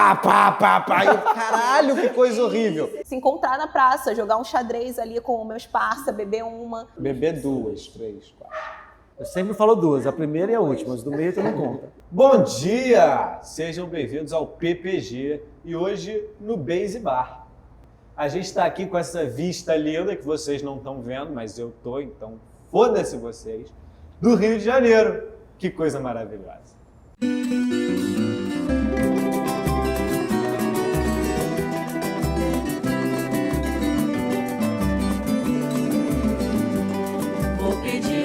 pá, pá, pá, pá. E, caralho, que coisa horrível. Se encontrar na praça, jogar um xadrez ali com meus parça, beber uma. Beber 2, 3, 4. Eu sempre falo duas, a primeira e a última, as do meio tu não conta. Bom dia! Sejam bem-vindos ao PPG e hoje no Base Bar. A gente está aqui com essa vista linda que vocês não estão vendo, mas eu tô, então foda-se vocês, do Rio de Janeiro. Que coisa maravilhosa.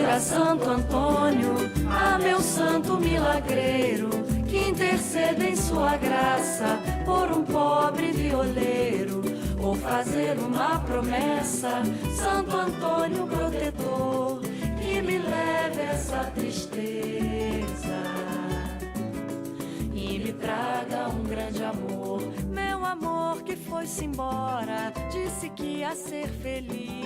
A Santo Antônio, a meu santo milagreiro, que interceda em sua graça por um pobre violeiro. Vou fazer uma promessa, Santo Antônio protetor, que me leve essa tristeza e me traga um grande amor. Meu amor que foi-se embora, disse que ia ser feliz.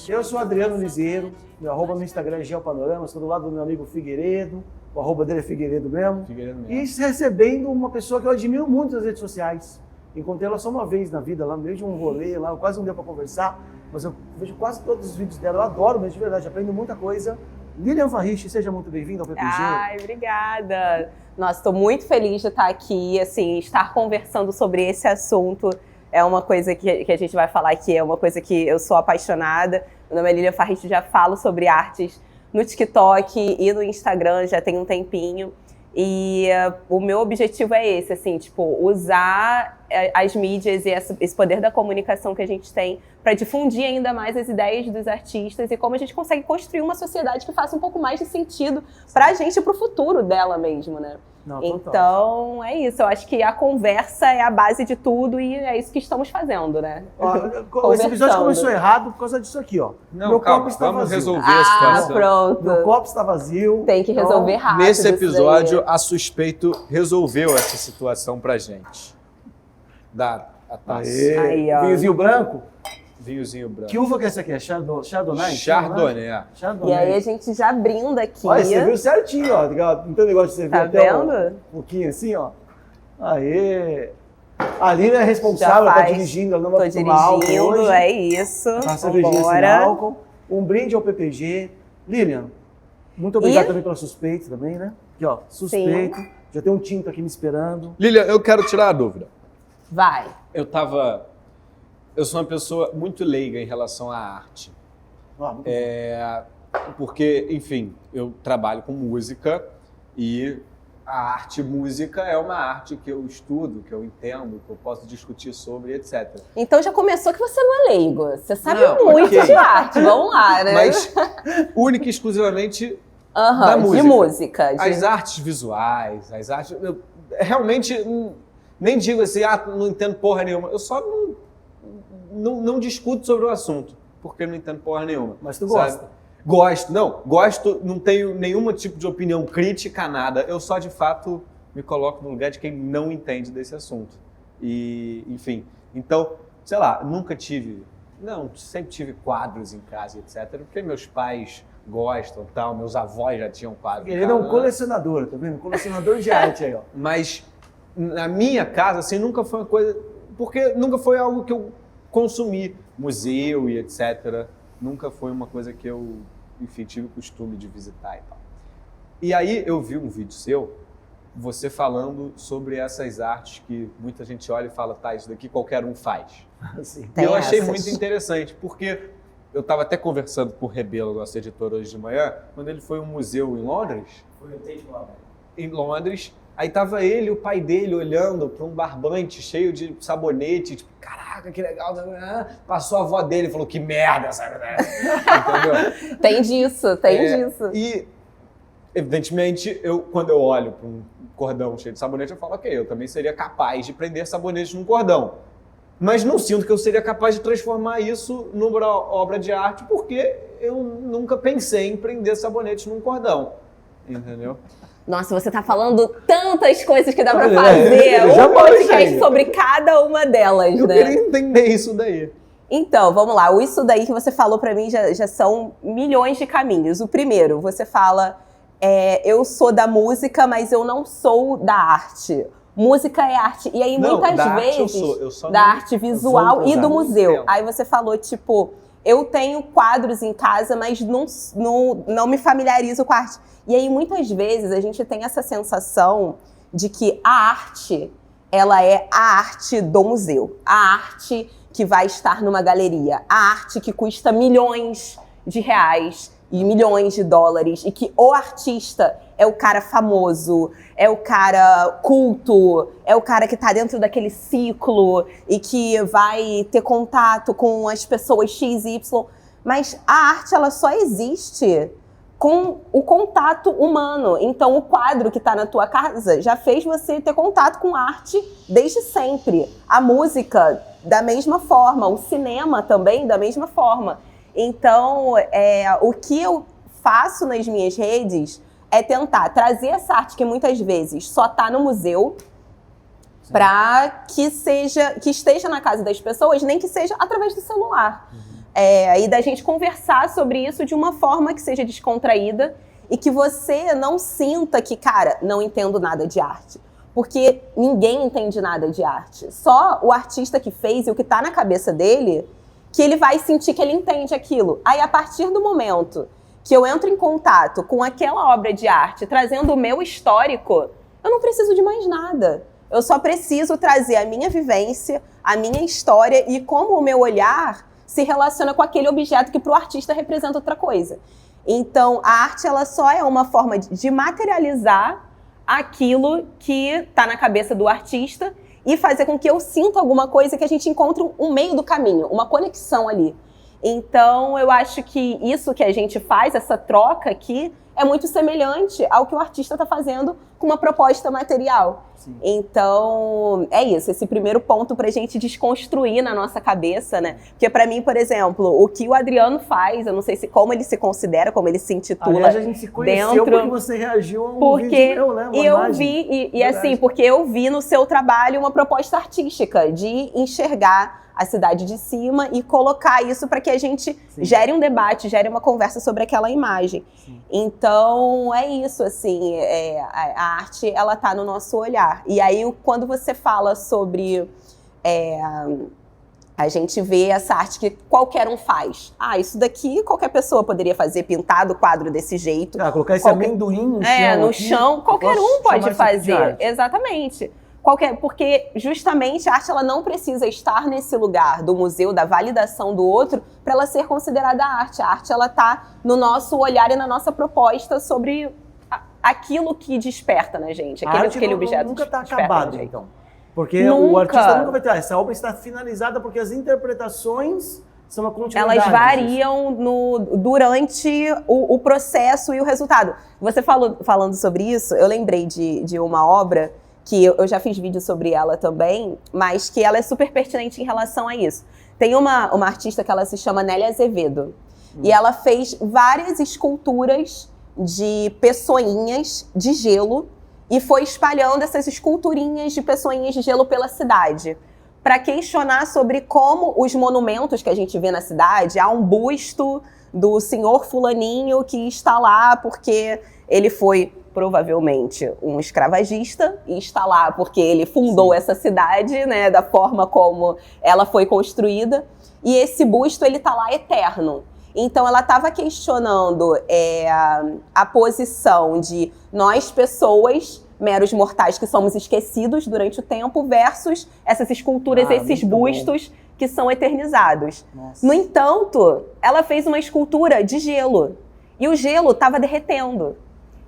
Eu sou Adriano Liseiro, meu arroba no Instagram é Geopanorama, estou do lado do meu amigo Figueiredo, o arroba dele é Figueiredo mesmo. E recebendo uma pessoa que eu admiro muito nas redes sociais. Encontrei ela só uma vez na vida, lá no meio de um rolê, lá quase não deu para conversar, mas eu vejo quase todos os vídeos dela, eu adoro mesmo, de verdade, aprendo muita coisa. Lilian Farriche, seja muito bem-vinda ao PPG. Ai, obrigada. Nossa, estou muito feliz de estar aqui, assim, estar conversando sobre esse assunto. É uma coisa que a gente vai falar aqui, é uma coisa que eu sou apaixonada. Meu nome é Lilian Farriche, já falo sobre artes no TikTok e no Instagram, já tem um tempinho. E o meu objetivo é esse, assim, tipo, usar as mídias e esse poder da comunicação que a gente tem para difundir ainda mais as ideias dos artistas e como a gente consegue construir uma sociedade que faça um pouco mais de sentido para a gente e para o futuro dela mesmo, né? Não, então, é isso. Eu acho que a conversa é a base de tudo e é isso que estamos fazendo, né? Ó, esse episódio começou errado por causa disso aqui, ó. Não, meu calma, copo está vamos vazio. resolver a situação. Pronto. Meu copo está vazio. Tem que resolver rápido. Nesse episódio, a Suspeito resolveu essa situação pra gente. Dá a taça. Aí, ó. Vinhozinho branco? Vinhozinho branco. Que uva que é essa aqui? É Chardonnay? Chardonnay. E aí a gente já brinda aqui. Olha, você viu certinho, ó. Não tem negócio de servir Tá até vendo? um pouquinho assim, ó. Aê! A Lina é responsável, tá dirigindo, ela não vai tomar álcool hoje. É isso. Uma cervejinha sem álcool. Um brinde ao PPG. Lilian, muito obrigado também pela Suspeito também, né? Aqui, ó, Suspeito. Sim. Já tem um tinto aqui me esperando. Lilian, eu quero tirar a dúvida. Vai. Eu sou uma pessoa muito leiga em relação à arte. Porque, enfim, eu trabalho com música e a arte música é uma arte que eu estudo, que eu entendo, que eu posso discutir sobre, etc. Então já começou que você não é leigo. Você sabe muito de arte. Vamos lá, né? Mas única e exclusivamente da música. De música. As artes visuais, as artes... Eu realmente nem digo assim, não entendo porra nenhuma. Eu só não discuto sobre o assunto, porque eu não entendo porra nenhuma. Mas tu gosta? Gosto, não tenho nenhum tipo de opinião crítica, nada. Eu só, de fato, me coloco no lugar de quem não entende desse assunto. E, enfim, então, sei lá, sempre tive quadros em casa, etc. Porque meus pais gostam, tal, meus avós já tinham quadros. Ele é um colecionador, tá vendo? Colecionador de arte aí, ó. Mas na minha casa, assim, nunca foi uma coisa... Porque nunca foi algo que eu consumi, museu e etc. Nunca foi uma coisa que eu, enfim, tive o costume de visitar e tal. E aí eu vi um vídeo seu, você falando sobre essas artes que muita gente olha e fala, tá, isso daqui qualquer um faz. Sim. E eu achei muito interessante, porque eu estava até conversando com o Rebelo, nosso editor, hoje de manhã, quando ele foi a um museu em Londres. Foi o Tate Modern. Em Londres. Aí tava ele e o pai dele olhando para um barbante cheio de sabonete, tipo, caraca, que legal. Passou a avó dele e falou, que merda, sabe? Entendeu? Tem disso. E, evidentemente, quando eu olho para um cordão cheio de sabonete, eu falo, ok, eu também seria capaz de prender sabonete num cordão. Mas não sinto que eu seria capaz de transformar isso numa obra de arte, porque eu nunca pensei em prender sabonete num cordão, entendeu? Nossa, você tá falando tantas coisas que dá pra fazer. Um podcast sobre cada uma delas, né? Eu queria entender isso daí. Então, vamos lá. Isso daí que você falou pra mim já são milhões de caminhos. O primeiro, você fala, eu sou da música, mas eu não sou da arte. música é arte. E aí, muitas vezes, eu só da arte visual e do museu. Aí você falou, tipo, eu tenho quadros em casa, mas não me familiarizo com a arte. E aí, muitas vezes, a gente tem essa sensação de que a arte, ela é a arte do museu. A arte que vai estar numa galeria. A arte que custa milhões de reais e milhões de dólares. E que o artista é o cara famoso, é o cara culto, é o cara que tá dentro daquele ciclo e que vai ter contato com as pessoas X e Y. Mas a arte, ela só existe com o contato humano. Então, o quadro que está na tua casa já fez você ter contato com arte desde sempre. A música, da mesma forma. O cinema também, da mesma forma. Então, o que eu faço nas minhas redes é tentar trazer essa arte que muitas vezes só está no museu para que esteja na casa das pessoas, nem que seja através do celular. E da gente conversar sobre isso de uma forma que seja descontraída e que você não sinta que, cara, não entendo nada de arte. Porque ninguém entende nada de arte. Só o artista que fez e o que está na cabeça dele, que ele vai sentir que ele entende aquilo. Aí, a partir do momento que eu entro em contato com aquela obra de arte, trazendo o meu histórico, eu não preciso de mais nada. Eu só preciso trazer a minha vivência, a minha história e como o meu olhar se relaciona com aquele objeto que para o artista representa outra coisa. Então, a arte, ela só é uma forma de materializar aquilo que está na cabeça do artista e fazer com que eu sinta alguma coisa, que a gente encontre um meio do caminho, uma conexão ali. Então, eu acho que isso que a gente faz, essa troca aqui, é muito semelhante ao que o artista está fazendo com uma proposta material. Sim. Então, é isso, esse primeiro ponto para a gente desconstruir na nossa cabeça, né? Porque para mim, por exemplo, o que o Adriano faz, eu não sei como ele se considera, como ele se intitula. Aliás, a gente se conheceu porque você reagiu a um vídeo meu, né? Eu vi, e assim, porque eu vi no seu trabalho uma proposta artística de enxergar a cidade de cima e colocar isso para que a gente gere um debate, gere uma conversa sobre aquela imagem. Sim. Então, é isso, assim, a arte, ela tá no nosso olhar. E aí, quando você fala sobre a gente vê essa arte que qualquer um faz. Isso daqui qualquer pessoa poderia fazer, pintado o quadro desse jeito. Colocar esse amendoim no chão. No chão, qualquer um pode fazer. Exatamente. Porque justamente a arte, ela não precisa estar nesse lugar do museu, da validação do outro, para ela ser considerada arte. A arte, ela está no nosso olhar e na nossa proposta sobre aquilo que desperta na gente, aquele objeto nunca está acabado, então. Porque o artista nunca vai ter, essa obra está finalizada porque as interpretações são uma continuidade. Elas variam durante o processo e o resultado. Você falando sobre isso, eu lembrei de uma obra que eu já fiz vídeo sobre ela também, mas que ela é super pertinente em relação a isso. Tem uma artista que ela se chama Nélia Azevedo, e ela fez várias esculturas de pessoinhas de gelo e foi espalhando essas esculturinhas de pessoinhas de gelo pela cidade, para questionar sobre como os monumentos que a gente vê na cidade, há um busto do senhor fulaninho que está lá porque ele foi provavelmente um escravagista e está lá porque ele fundou essa cidade, né, da forma como ela foi construída, e esse busto, ele está lá eterno. Então, ela estava questionando a posição de nós, pessoas, meros mortais que somos esquecidos durante o tempo, versus essas esculturas, esses bustos que são eternizados. Nossa. No entanto, ela fez uma escultura de gelo, e o gelo estava derretendo.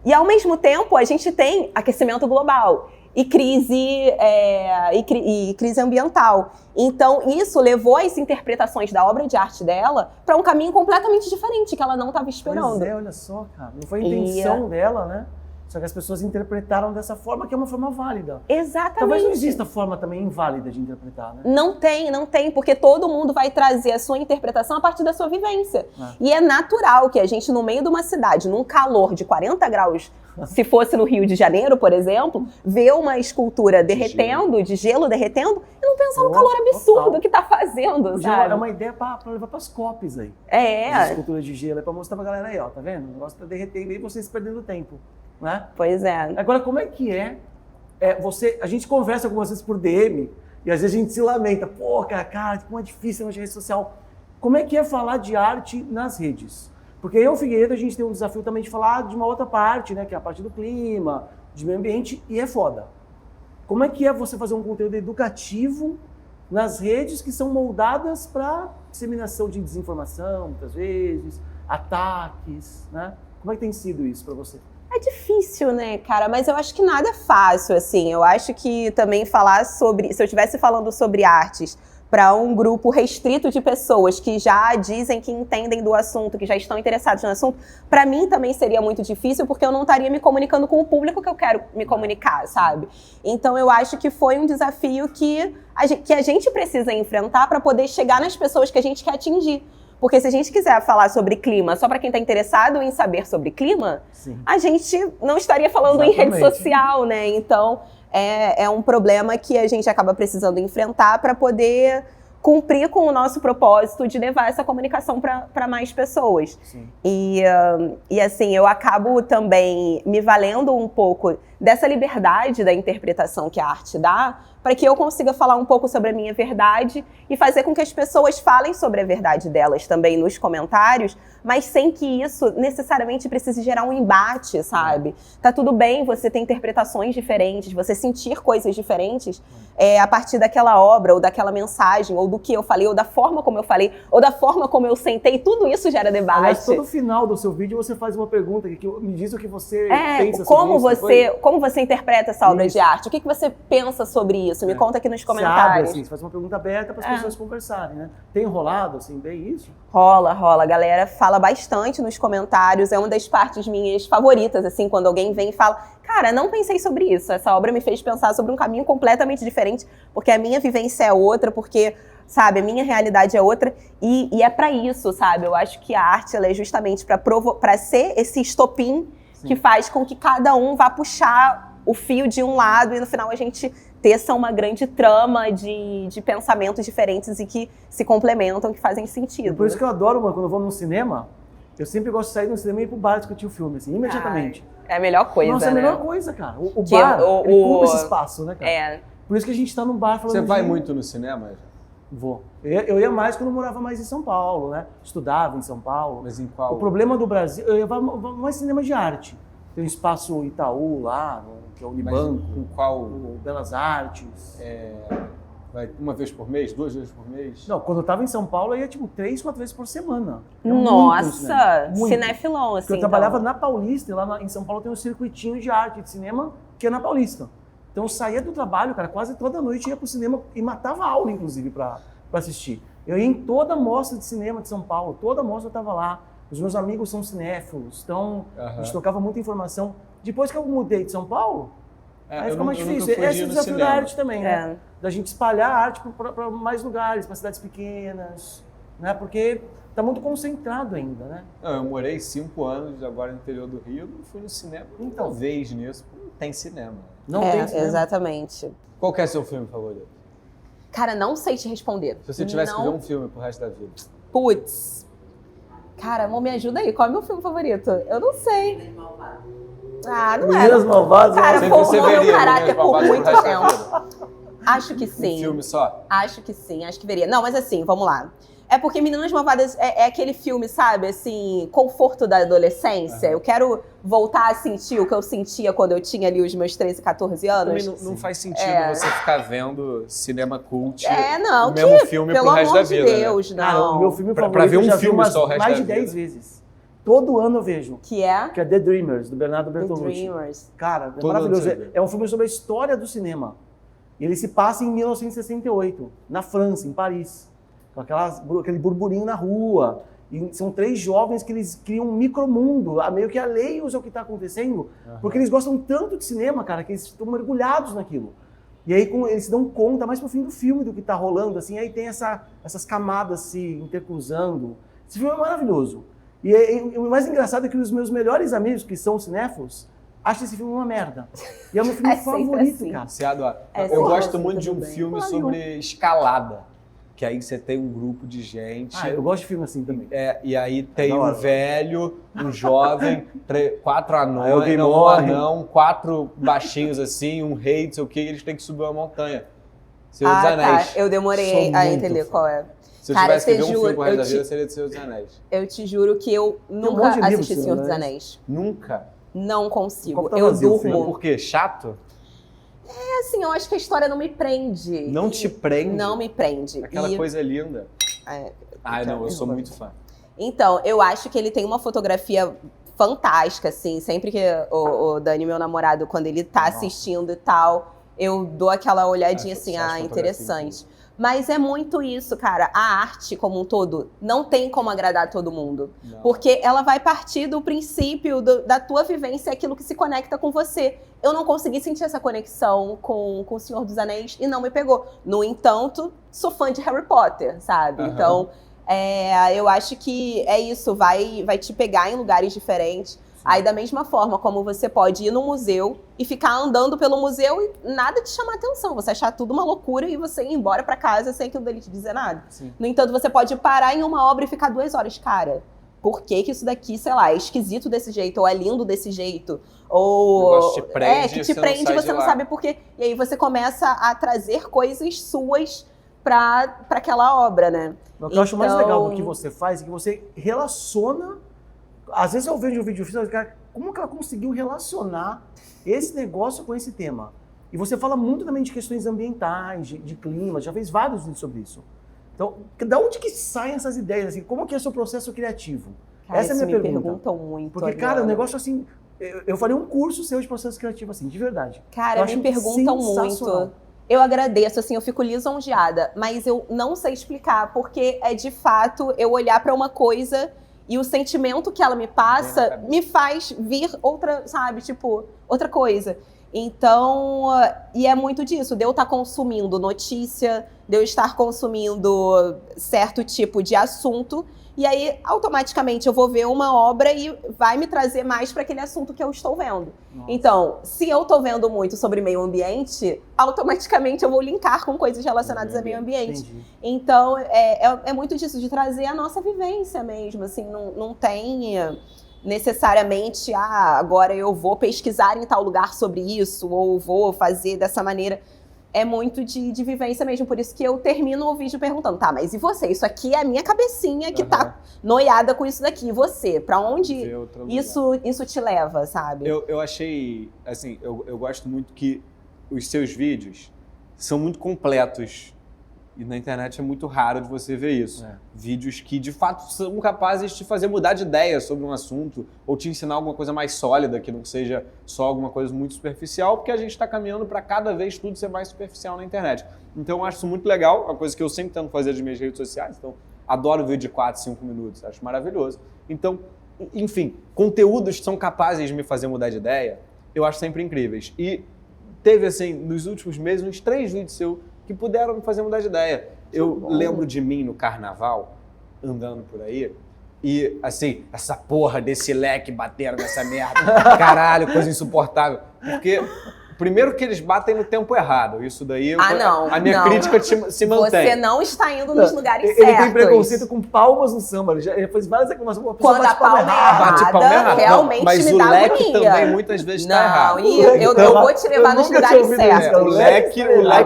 E, ao mesmo tempo, a gente tem aquecimento global e crise ambiental. Então, isso levou as interpretações da obra de arte dela para um caminho completamente diferente, que ela não estava esperando. Pois olha só, cara. Não foi a intenção dela, né? Só que as pessoas interpretaram dessa forma, que é uma forma válida. Exatamente. Talvez não exista forma também inválida de interpretar, né? Não tem, porque todo mundo vai trazer a sua interpretação a partir da sua vivência. E é natural que a gente, no meio de uma cidade, num calor de 40 graus, se fosse no Rio de Janeiro, por exemplo, ver uma escultura derretendo, de gelo derretendo, e não pensar no calor absurdo que tá fazendo, sabe? É uma ideia pra levar pras COPs aí. As esculturas de gelo, é pra mostrar pra galera aí, ó, tá vendo? O negócio tá derretendo e vocês perdendo tempo. Né? Pois é. Agora, como é que a gente conversa algumas vezes por DM e às vezes a gente se lamenta. Pô, cara, como é difícil na rede social. Como é que é falar de arte nas redes? Porque eu, Figueiredo, a gente tem um desafio também de falar de uma outra parte, né? Que é a parte do clima, de meio ambiente, e é foda. Como é que é você fazer um conteúdo educativo nas redes que são moldadas para disseminação de desinformação, muitas vezes, ataques, né? Como é que tem sido isso para você? É difícil, né, cara? Mas eu acho que nada é fácil, assim. Eu acho que também falar sobre... Se eu estivesse falando sobre artes para um grupo restrito de pessoas que já dizem que entendem do assunto, que já estão interessados no assunto, para mim também seria muito difícil, porque eu não estaria me comunicando com o público que eu quero me comunicar, sabe? Então eu acho que foi um desafio que a gente precisa enfrentar para poder chegar nas pessoas que a gente quer atingir. Porque se a gente quiser falar sobre clima só para quem está interessado em saber sobre clima, sim, a gente não estaria falando em rede social, né? Então, é um problema que a gente acaba precisando enfrentar para poder cumprir com o nosso propósito de levar essa comunicação para mais pessoas. Sim. E assim, eu acabo também me valendo um pouco dessa liberdade da interpretação que a arte dá, para que eu consiga falar um pouco sobre a minha verdade e fazer com que as pessoas falem sobre a verdade delas também nos comentários, mas sem que isso necessariamente precise gerar um embate, sabe? Tá tudo bem você ter interpretações diferentes, você sentir coisas diferentes a partir daquela obra, ou daquela mensagem, ou do que eu falei, ou da forma como eu falei, ou da forma como eu sentei, tudo isso gera debate. Aliás, todo final do seu vídeo você faz uma pergunta que me diz o que você pensa sobre isso. Como você interpreta essa obra de arte? O que você pensa sobre isso? Me conta aqui nos comentários. Você abre, assim, você faz uma pergunta aberta para as pessoas conversarem, né? Tem rolado, assim, bem isso? Rola. A galera fala bastante nos comentários. É uma das partes minhas favoritas, assim, quando alguém vem e fala, cara, não pensei sobre isso. Essa obra me fez pensar sobre um caminho completamente diferente, porque a minha vivência é outra, porque, sabe, a minha realidade é outra. E é para isso, sabe? Eu acho que a arte, ela é justamente para ser esse estopim, sim, que faz com que cada um vá puxar o fio de um lado e no final a gente teça uma grande trama de pensamentos diferentes e que se complementam, que fazem sentido. Por isso que eu adoro, mano, quando eu vou num cinema, eu sempre gosto de sair do cinema e ir pro bar discutir o filme, assim, imediatamente. É a melhor coisa, Nossa, é a né? melhor coisa, cara. O bar, ele ocupa esse espaço, né, cara? É. Por isso que a gente tá num bar falando... Você vai muito no cinema? Vou. Eu ia mais quando eu morava mais em São Paulo, né? Estudava em São Paulo. Mas em qual? O problema do Brasil... Eu ia mais cinema de arte. Tem o Espaço Itaú lá, que é o Unibanco. Com qual? O Belas Artes. Vai uma vez por mês? 2 vezes por mês? Não, quando eu tava em São Paulo, eu ia tipo 3, 4 vezes por semana. Nossa! Cinefilão, assim. Porque eu trabalhava na Paulista, e lá em São Paulo tem um circuitinho de arte de cinema, que é na Paulista. Então eu saía do trabalho, cara, quase toda noite ia pro cinema e matava aula, inclusive, pra assistir. Eu ia em toda mostra de cinema de São Paulo, toda mostra eu tava lá. Os meus amigos são cinéfilos, então a gente trocava muita informação. Depois que eu mudei de São Paulo, aí fica mais difícil. Esse é o desafio da arte também, né? Da gente espalhar a arte para mais lugares, para cidades pequenas, né? Porque tá muito concentrado ainda, né? Não, eu morei 5 anos agora no interior do Rio, não fui no cinema uma vez nisso, não tem cinema. Não tem cinema. Exatamente. Qual que é seu filme favorito? Cara, não sei te responder. Se você tivesse que ver um filme pro resto da vida. Putz. Cara, amor, me ajuda aí. Qual é o meu filme favorito? Eu não sei. Ah, não é. Meninas Malvadas. Cara, formou meu caráter por muito tempo. tempo. Acho que sim. Um filme só? Acho que sim, acho que veria. Não, mas assim, vamos lá. É porque Meninas Malvadas é aquele filme, sabe, assim, conforto da adolescência. Eu quero voltar a sentir o que eu sentia quando eu tinha ali os meus 13, 14 anos. Também não faz sentido você ficar vendo cinema cult não, o mesmo filme pro resto da vida. Pelo amor de Deus, né? não. Cara, o meu filme favorito pra ver um eu já filme vi só o resto mais da de 10 vida. vezes. Todo ano eu vejo. Que é? Que é The Dreamers, do Bernardo Bertolucci. The Dreamers. Cara, é Todo maravilhoso. ano. É um filme sobre a história do cinema. Ele se passa em 1968, na França, em Paris. Com aquele burburinho na rua. E são 3 jovens que eles criam um micromundo, meio que alheios ao que está acontecendo, porque eles gostam tanto de cinema, cara, que eles estão mergulhados naquilo. E aí eles se dão conta mais pro fim do filme do que está rolando, assim, aí tem essas camadas se intercruzando. Esse filme é maravilhoso. E o mais engraçado é que os meus melhores amigos, que são cinéfilos, acham esse filme uma merda. E é o meu filme favorito, assim. cara. Eu gosto muito de um filme sobre escalada. que aí você tem um grupo de gente. Eu gosto de filme assim também. E aí tem um velho, um jovem, 4 anões, alguém um morre. anão, 4 baixinhos assim, um rei, não sei o que, e eles têm que subir uma montanha. Senhor dos Anéis. Tá. Eu demorei a entender qual é. Se eu Cara, tivesse que ver um juro, filme pro resto da vida, seria de Senhor dos Anéis. Eu te juro que eu nunca monte de livro, assisti Senhor dos Anéis. Nunca? Não consigo. Tá Eu vazio, durmo. Por quê? Chato? Assim, eu acho que a história não me prende. Não te prende? Não me prende. Aquela coisa linda. Não, eu sou muito fã. Então, eu acho que ele tem uma fotografia fantástica, assim. Sempre que o Dani, meu namorado, quando ele tá assistindo e tal, eu dou aquela olhadinha assim, interessante. Mas é muito isso, cara. A arte como um todo não tem como agradar todo mundo. Não. Porque ela vai partir do princípio da tua vivência, aquilo que se conecta com você. Eu não consegui sentir essa conexão com o Senhor dos Anéis e não me pegou. No entanto, sou fã de Harry Potter, sabe? Então, eu acho que é isso. Vai te pegar em lugares diferentes. Aí, da mesma forma como você pode ir no museu e ficar andando pelo museu e nada te chamar atenção. Você achar tudo uma loucura e você ir embora pra casa sem aquilo dele te dizer nada. Sim. No entanto, você pode parar em uma obra e ficar 2 horas. Cara, por que isso daqui, sei lá, é esquisito desse jeito, ou é lindo desse jeito, ou... O negócio te prende, que te prende e você não sabe por quê. E aí você começa a trazer coisas suas pra aquela obra, né? O que eu acho mais legal do que você faz é que você relaciona. Às vezes eu vejo um vídeo, cara, como que ela conseguiu relacionar esse negócio com esse tema? E você fala muito também de questões ambientais, de clima, já fez vários vídeos sobre isso. Então, da onde que saem essas ideias? Assim, como que é o seu processo criativo? Cara, essa é a minha pergunta. Me perguntam muito. Porque, cara, o negócio assim, eu faria um curso seu de processo criativo, assim, de verdade. Cara, me perguntam muito. Eu agradeço, assim, eu fico lisonjeada, mas eu não sei explicar, porque é de fato eu olhar pra uma coisa e o sentimento que ela me passa me faz vir outra, sabe, tipo, outra coisa. Então, e é muito disso, de eu estar consumindo notícia, de eu estar consumindo certo tipo de assunto, e aí automaticamente eu vou ver uma obra e vai me trazer mais para aquele assunto que eu estou vendo. Nossa. Então, se eu estou vendo muito sobre meio ambiente, automaticamente eu vou linkar com coisas relacionadas a meio ambiente. Entendi. Então, é muito disso, de trazer a nossa vivência mesmo, assim, não tem necessariamente, agora eu vou pesquisar em tal lugar sobre isso, ou vou fazer dessa maneira. É muito de vivência mesmo, por isso que eu termino o vídeo perguntando, tá, mas e você? Isso aqui é a minha cabecinha que tá noiada com isso daqui. E você? Pra onde isso te leva, sabe? Eu achei, assim, eu gosto muito que os seus vídeos são muito completos. E na internet é muito raro de você ver isso. Vídeos que, de fato, são capazes de te fazer mudar de ideia sobre um assunto ou te ensinar alguma coisa mais sólida, que não seja só alguma coisa muito superficial, porque a gente está caminhando para cada vez tudo ser mais superficial na internet. Então, eu acho isso muito legal, uma coisa que eu sempre tento fazer nas minhas redes sociais. Então, adoro vídeo de 4, 5 minutos, acho maravilhoso. Então, enfim, conteúdos que são capazes de me fazer mudar de ideia, eu acho sempre incríveis. E teve, assim, nos últimos meses, uns 3 vídeos seus que puderam me fazer mudar de ideia. Eu lembro de mim no carnaval, andando por aí, e assim, essa porra desse leque batendo nessa merda, caralho, coisa insuportável. Porque, primeiro que eles batem no tempo errado, isso daí, a minha crítica se mantém. Você não está indo nos lugares certos. Ele tem preconceito com palmas no samba, ele já fez várias reclamações. Quando a palma é errada, realmente mas me dá o leque agonia. Também muitas vezes está errado. Não, e eu vou te levar nos lugares certos. O leque,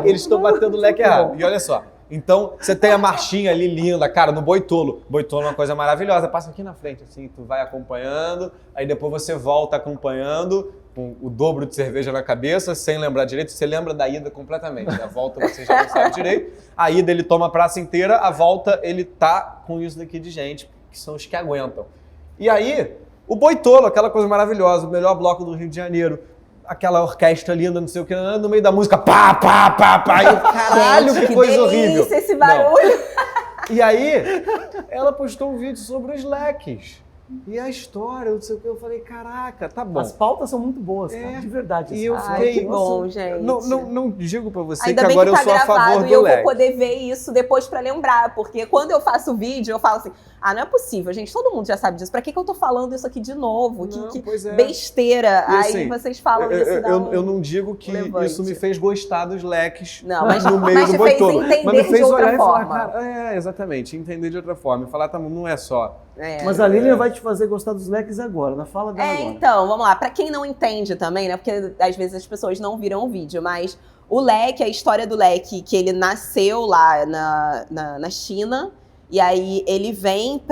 eles estão batendo o leque errado. E olha só, então você tem a marchinha ali linda, cara, no Boitolo. Boitolo é uma coisa maravilhosa, passa aqui na frente, assim, tu vai acompanhando, aí depois você volta acompanhando, com o dobro de cerveja na cabeça, sem lembrar direito, você lembra da ida completamente. A volta você já não sabe direito. A ida ele toma a praça inteira, a volta ele tá com isso daqui de gente, que são os que aguentam. E aí, o Boitolo, aquela coisa maravilhosa, o melhor bloco do Rio de Janeiro, aquela orquestra linda, não sei o que, no meio da música, pá, pá, pá, pá, e caralho, que coisa horrível. Esse barulho. E aí, ela postou um vídeo sobre os leques. E a história, não sei o que, eu falei, caraca, tá bom. As pautas são muito boas, cara, de verdade. E eu Ai, fiquei, que bom, gente. Não digo pra você Ainda que bem agora que tá eu sou a favor gravado do e eu leque. vou poder ver isso depois pra lembrar, porque quando eu faço vídeo, eu falo assim, não é possível, gente, todo mundo já sabe disso, pra que eu tô falando isso aqui de novo? Não, que pois é. besteira. E, assim, aí vocês falam isso. Eu não digo que isso me fez gostar dos leques no meio do Boi Tolo. Entender Mas me fez de outra olhar e forma. falar, cara, exatamente, entender de outra forma. E falar, tá, não é só. Mas a Lilian vai te fazer gostar dos leques agora, na fala dela agora. Então, vamos lá. Pra quem não entende também, né? Porque às vezes as pessoas não viram o vídeo, mas o leque, a história do leque, que ele nasceu lá na China, e aí ele vem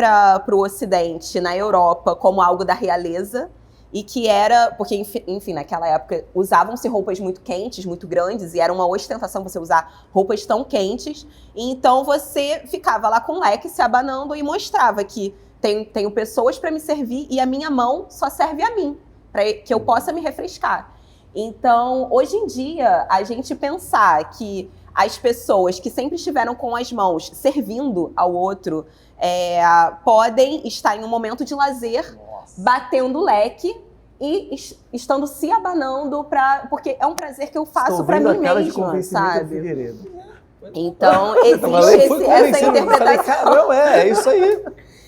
pro Ocidente, na Europa, como algo da realeza, e que era, porque enfim, naquela época usavam-se roupas muito quentes, muito grandes, e era uma ostentação você usar roupas tão quentes, e então você ficava lá com o leque se abanando e mostrava que tenho pessoas para me servir e a minha mão só serve a mim, para que eu possa me refrescar. Então, hoje em dia, a gente pensar que as pessoas que sempre estiveram com as mãos servindo ao outro podem estar em um momento de lazer, batendo leque e estando se abanando porque é um prazer que eu faço para mim mesma, sabe? Então, existe essa interpretação. Cara, é isso aí.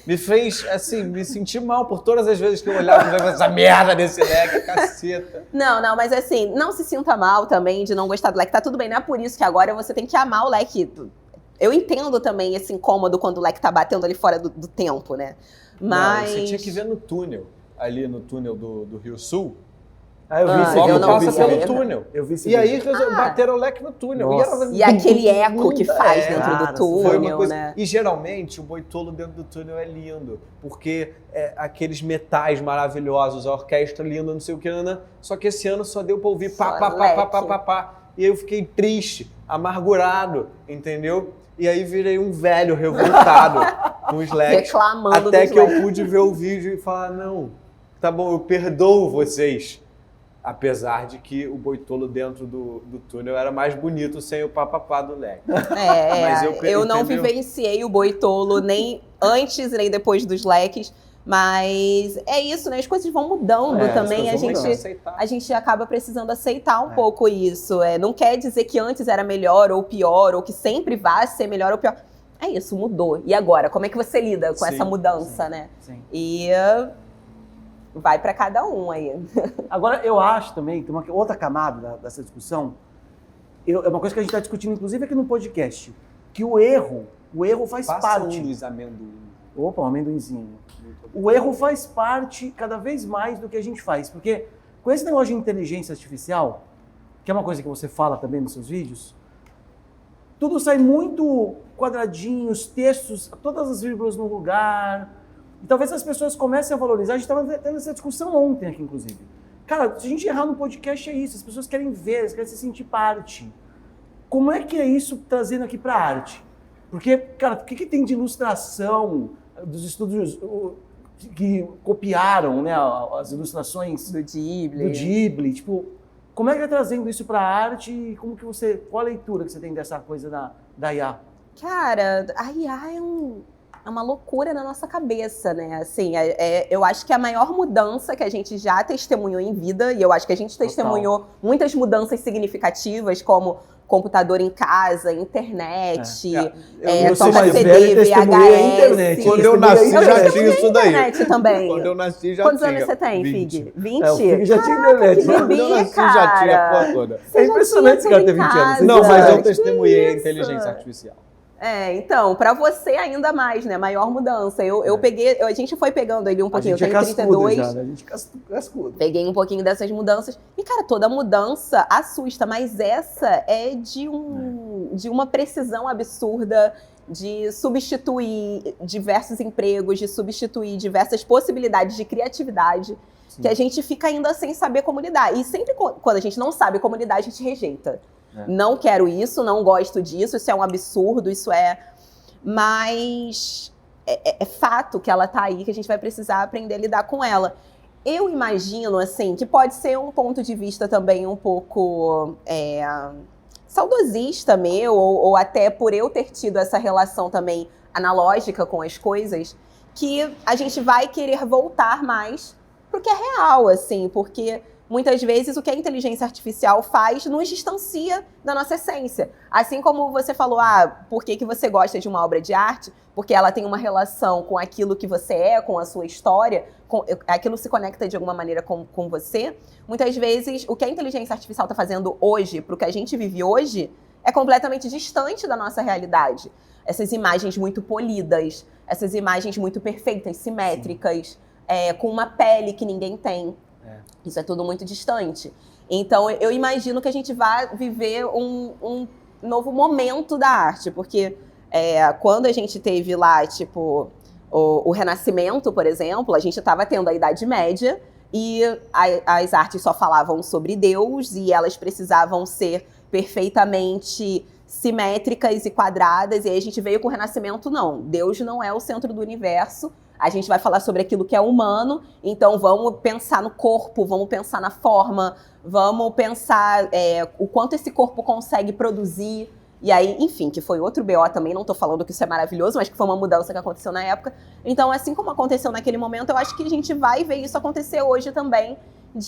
Me fez, assim, me sentir mal por todas as vezes que eu olhava essa merda desse leque, caceta. Não, mas assim, não se sinta mal também de não gostar do leque. Tá tudo bem, não é por isso que agora você tem que amar o leque. Eu entendo também esse incômodo quando o leque tá batendo ali fora do tempo, né? Mas... Não, você tinha que ver no túnel, ali no túnel do Rio Sul. Eu vi eu não passa pelo túnel. Eu vi esse e aí bateram o leque no túnel. E aquele eco que faz dentro do túnel, foi uma coisa... né? E geralmente o Boi Tolo dentro do túnel é lindo, porque aqueles metais maravilhosos, a orquestra linda, não sei o que, só que esse ano só deu pra ouvir pá. E aí eu fiquei triste, amargurado, entendeu? E aí virei um velho revoltado com os leques. Reclamando até dos que leques. eu pude ver o vídeo e falar, não, tá bom, eu perdoo vocês. Apesar de que o Boi Tolo dentro do túnel era mais bonito sem o papapá do leque. Mas eu não vivenciei o Boi Tolo nem antes nem depois dos leques, mas é isso, né? As coisas vão mudando também. A gente acaba precisando aceitar um pouco isso. Não quer dizer que antes era melhor ou pior, ou que sempre vai ser melhor ou pior. É isso, mudou. E agora? Como é que você lida com essa mudança, né? Sim. E... vai para cada um aí. Agora, eu acho também, tem uma outra camada dessa discussão, é uma coisa que a gente está discutindo, inclusive aqui no podcast, que o erro faz parte... Luiz Amendoim. Opa, um amendoinzinho. O erro faz parte cada vez mais do que a gente faz, porque com esse negócio de inteligência artificial, que é uma coisa que você fala também nos seus vídeos, tudo sai muito quadradinho, os textos, todas as vírgulas no lugar... E talvez as pessoas comecem a valorizar. A gente estava tendo essa discussão ontem aqui, inclusive. Cara, se a gente errar no podcast, é isso. As pessoas querem ver, elas querem se sentir parte. Como é que é isso trazendo aqui para a arte? Porque, cara, o que tem de ilustração dos estúdios que copiaram, né, as ilustrações do Ghibli? Tipo, como é que é trazendo isso para a arte e qual a leitura que você tem dessa coisa da IA? Cara, a IA é uma loucura na nossa cabeça, né? Assim, eu acho que a maior mudança que a gente já testemunhou em vida, e eu acho que a gente testemunhou muitas mudanças significativas, como computador em casa, internet, toca CD, VHS. Quando eu nasci já tinha isso daí. Internet também. Quando eu nasci já Quantos tinha. anos você tem, Fig? 20? O Fig já tinha internet. Quando eu nasci já tinha a porra toda. É impressionante esse cara ter 20 anos. Não, mas eu testemunhei a inteligência artificial. Então, pra você ainda mais, né? Maior mudança. Eu peguei, a gente foi pegando ali um pouquinho, eu tenho 32. Já, né? A gente cascudo. Peguei um pouquinho dessas mudanças. E, cara, toda mudança assusta, mas essa é de uma precisão absurda de substituir diversos empregos, de substituir diversas possibilidades de criatividade, que a gente fica ainda sem saber como lidar. E sempre quando a gente não sabe como lidar, a gente rejeita. Não quero isso, não gosto disso, isso é um absurdo, isso é... Mas é fato que ela tá aí, que a gente vai precisar aprender a lidar com ela. Eu imagino, assim, que pode ser um ponto de vista também um pouco saudosista meu, ou até por eu ter tido essa relação também analógica com as coisas, que a gente vai querer voltar mais pro que é real, assim, porque muitas vezes o que a inteligência artificial faz nos distancia da nossa essência. Assim como você falou, por que você gosta de uma obra de arte? Porque ela tem uma relação com aquilo que você é, com a sua história, aquilo se conecta de alguma maneira com você. Muitas vezes, o que a inteligência artificial está fazendo hoje, pro que a gente vive hoje, é completamente distante da nossa realidade. Essas imagens muito polidas, essas imagens muito perfeitas, simétricas, com uma pele que ninguém tem. Isso é tudo muito distante. Então, eu imagino que a gente vai viver um novo momento da arte, porque quando a gente teve lá, tipo, o Renascimento, por exemplo, a gente estava tendo a Idade Média e as artes só falavam sobre Deus e elas precisavam ser perfeitamente simétricas e quadradas, e aí a gente veio com o Renascimento, não. Deus não é o centro do universo, a gente vai falar sobre aquilo que é humano, então vamos pensar no corpo, vamos pensar na forma, vamos pensar o quanto esse corpo consegue produzir. E aí, enfim, que foi outro BO também, não tô falando que isso é maravilhoso, mas que foi uma mudança que aconteceu na época. Então, assim como aconteceu naquele momento, eu acho que a gente vai ver isso acontecer hoje também,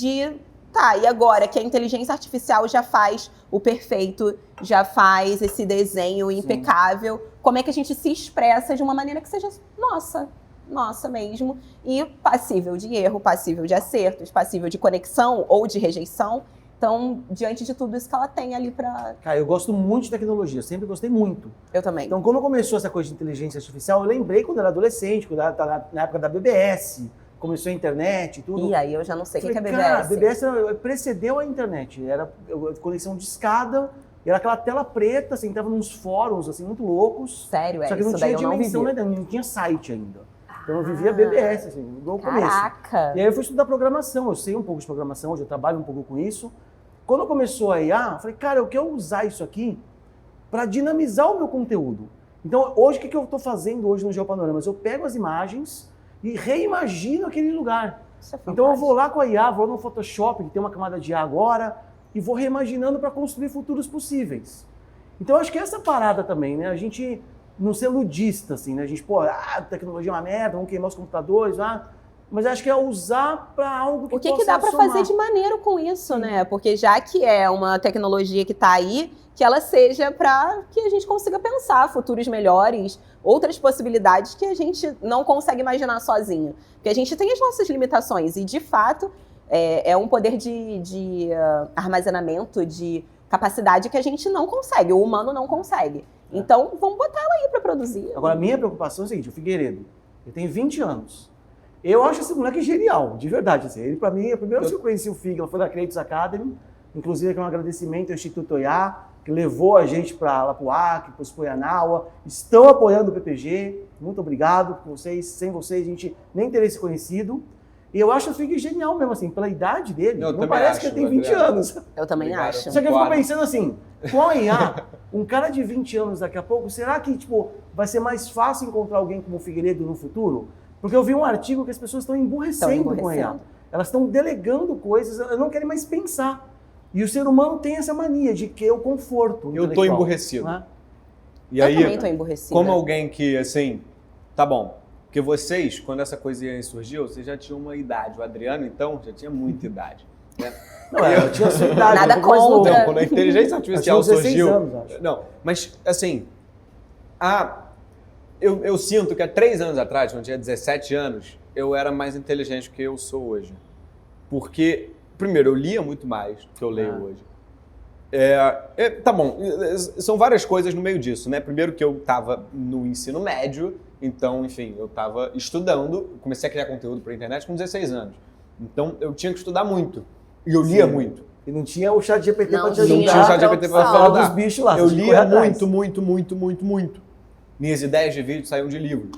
e agora que a inteligência artificial já faz o perfeito, já faz esse desenho impecável, como é que a gente se expressa de uma maneira que seja nossa mesmo, e passível de erro, passível de acertos, passível de conexão ou de rejeição. Então, diante de tudo isso que ela tem ali pra... Cara, eu gosto muito de tecnologia, sempre gostei muito. Eu também. Então, quando começou essa coisa de inteligência artificial, eu lembrei quando eu era adolescente, quando eu era na época da BBS, começou a internet e tudo. E aí eu já não sei o que é BBS. Cara, a BBS precedeu a internet, era conexão de escada, era aquela tela preta, assim, tava nos fóruns, assim, muito loucos. Sério, só que não isso tinha daí eu não dimensão, vivi. né? Não tinha site ainda. Então eu vivia BBS, assim, no começo. Caraca! E aí eu fui estudar programação, eu sei um pouco de programação, hoje eu trabalho um pouco com isso. Quando começou a IA, eu falei, cara, eu quero usar isso aqui para dinamizar o meu conteúdo. Então, hoje, o que eu estou fazendo hoje no Geopanoramas? Eu pego as imagens e reimagino aquele lugar. Então, eu vou lá com a IA, vou no Photoshop, que tem uma camada de IA agora, e vou reimaginando para construir futuros possíveis. Então, eu acho que essa parada também, né? A gente não ser ludista, assim, né? A gente, tecnologia é uma merda, vamos queimar os computadores, mas acho que é usar para algo que o que dá para fazer de maneiro com isso, né? Porque já que é uma tecnologia que está aí, que ela seja para que a gente consiga pensar futuros melhores, outras possibilidades que a gente não consegue imaginar sozinho. Porque a gente tem as nossas limitações e, de fato, é um poder de armazenamento, de capacidade que a gente não consegue, o humano não consegue. Então, vamos botar ela aí para produzir. Agora, a minha preocupação é a seguinte, o Figueiredo, ele tem 20 anos. Eu acho esse moleque genial, de verdade. Assim. Ele, pra mim, a primeira vez que eu conheci o Fig, foi da Creative Academy, inclusive aqui um agradecimento ao Instituto Oiá, que levou a gente lá pro Acre, pro Spoianaua, estão apoiando o PPG, muito obrigado por vocês, sem vocês a gente nem teria se conhecido. E eu acho o Fig genial mesmo, assim, pela idade dele, não parece que ele tem 20 anos. Eu também acho. Só que eu fico pensando assim, com a IA, um cara de 20 anos daqui a pouco, será que vai ser mais fácil encontrar alguém como o Figueiredo no futuro? Porque eu vi um artigo que as pessoas estão emburrecendo com a IA. Elas estão delegando coisas, elas não querem mais pensar. E o ser humano tem essa mania de que o conforto. Eu estou emburrecido. Né? E aí, também estou emburrecida. Como alguém que, assim, tá bom, porque vocês, quando essa coisinha surgiu, vocês já tinham uma idade. O Adriano, então, já tinha muita idade. Né? Não, eu tinha a sua idade. Nada contra. Não, quando a inteligência artificial surgiu... anos, acho. Não, mas, assim, eu sinto que há 3 anos atrás, quando eu tinha 17 anos, eu era mais inteligente do que eu sou hoje. Porque, primeiro, eu lia muito mais do que eu leio hoje. Tá bom, são várias coisas no meio disso, né? Primeiro que eu estava no ensino médio, então, enfim, eu estava estudando, comecei a criar conteúdo para a internet com 16 anos. Então, eu tinha que estudar muito. E eu lia muito. E não tinha o chat GPT para te ajudar. Não tinha o chat GPT para falar dos bichos lá. Eu lia muito. Minhas ideias de vídeo saíam de livros.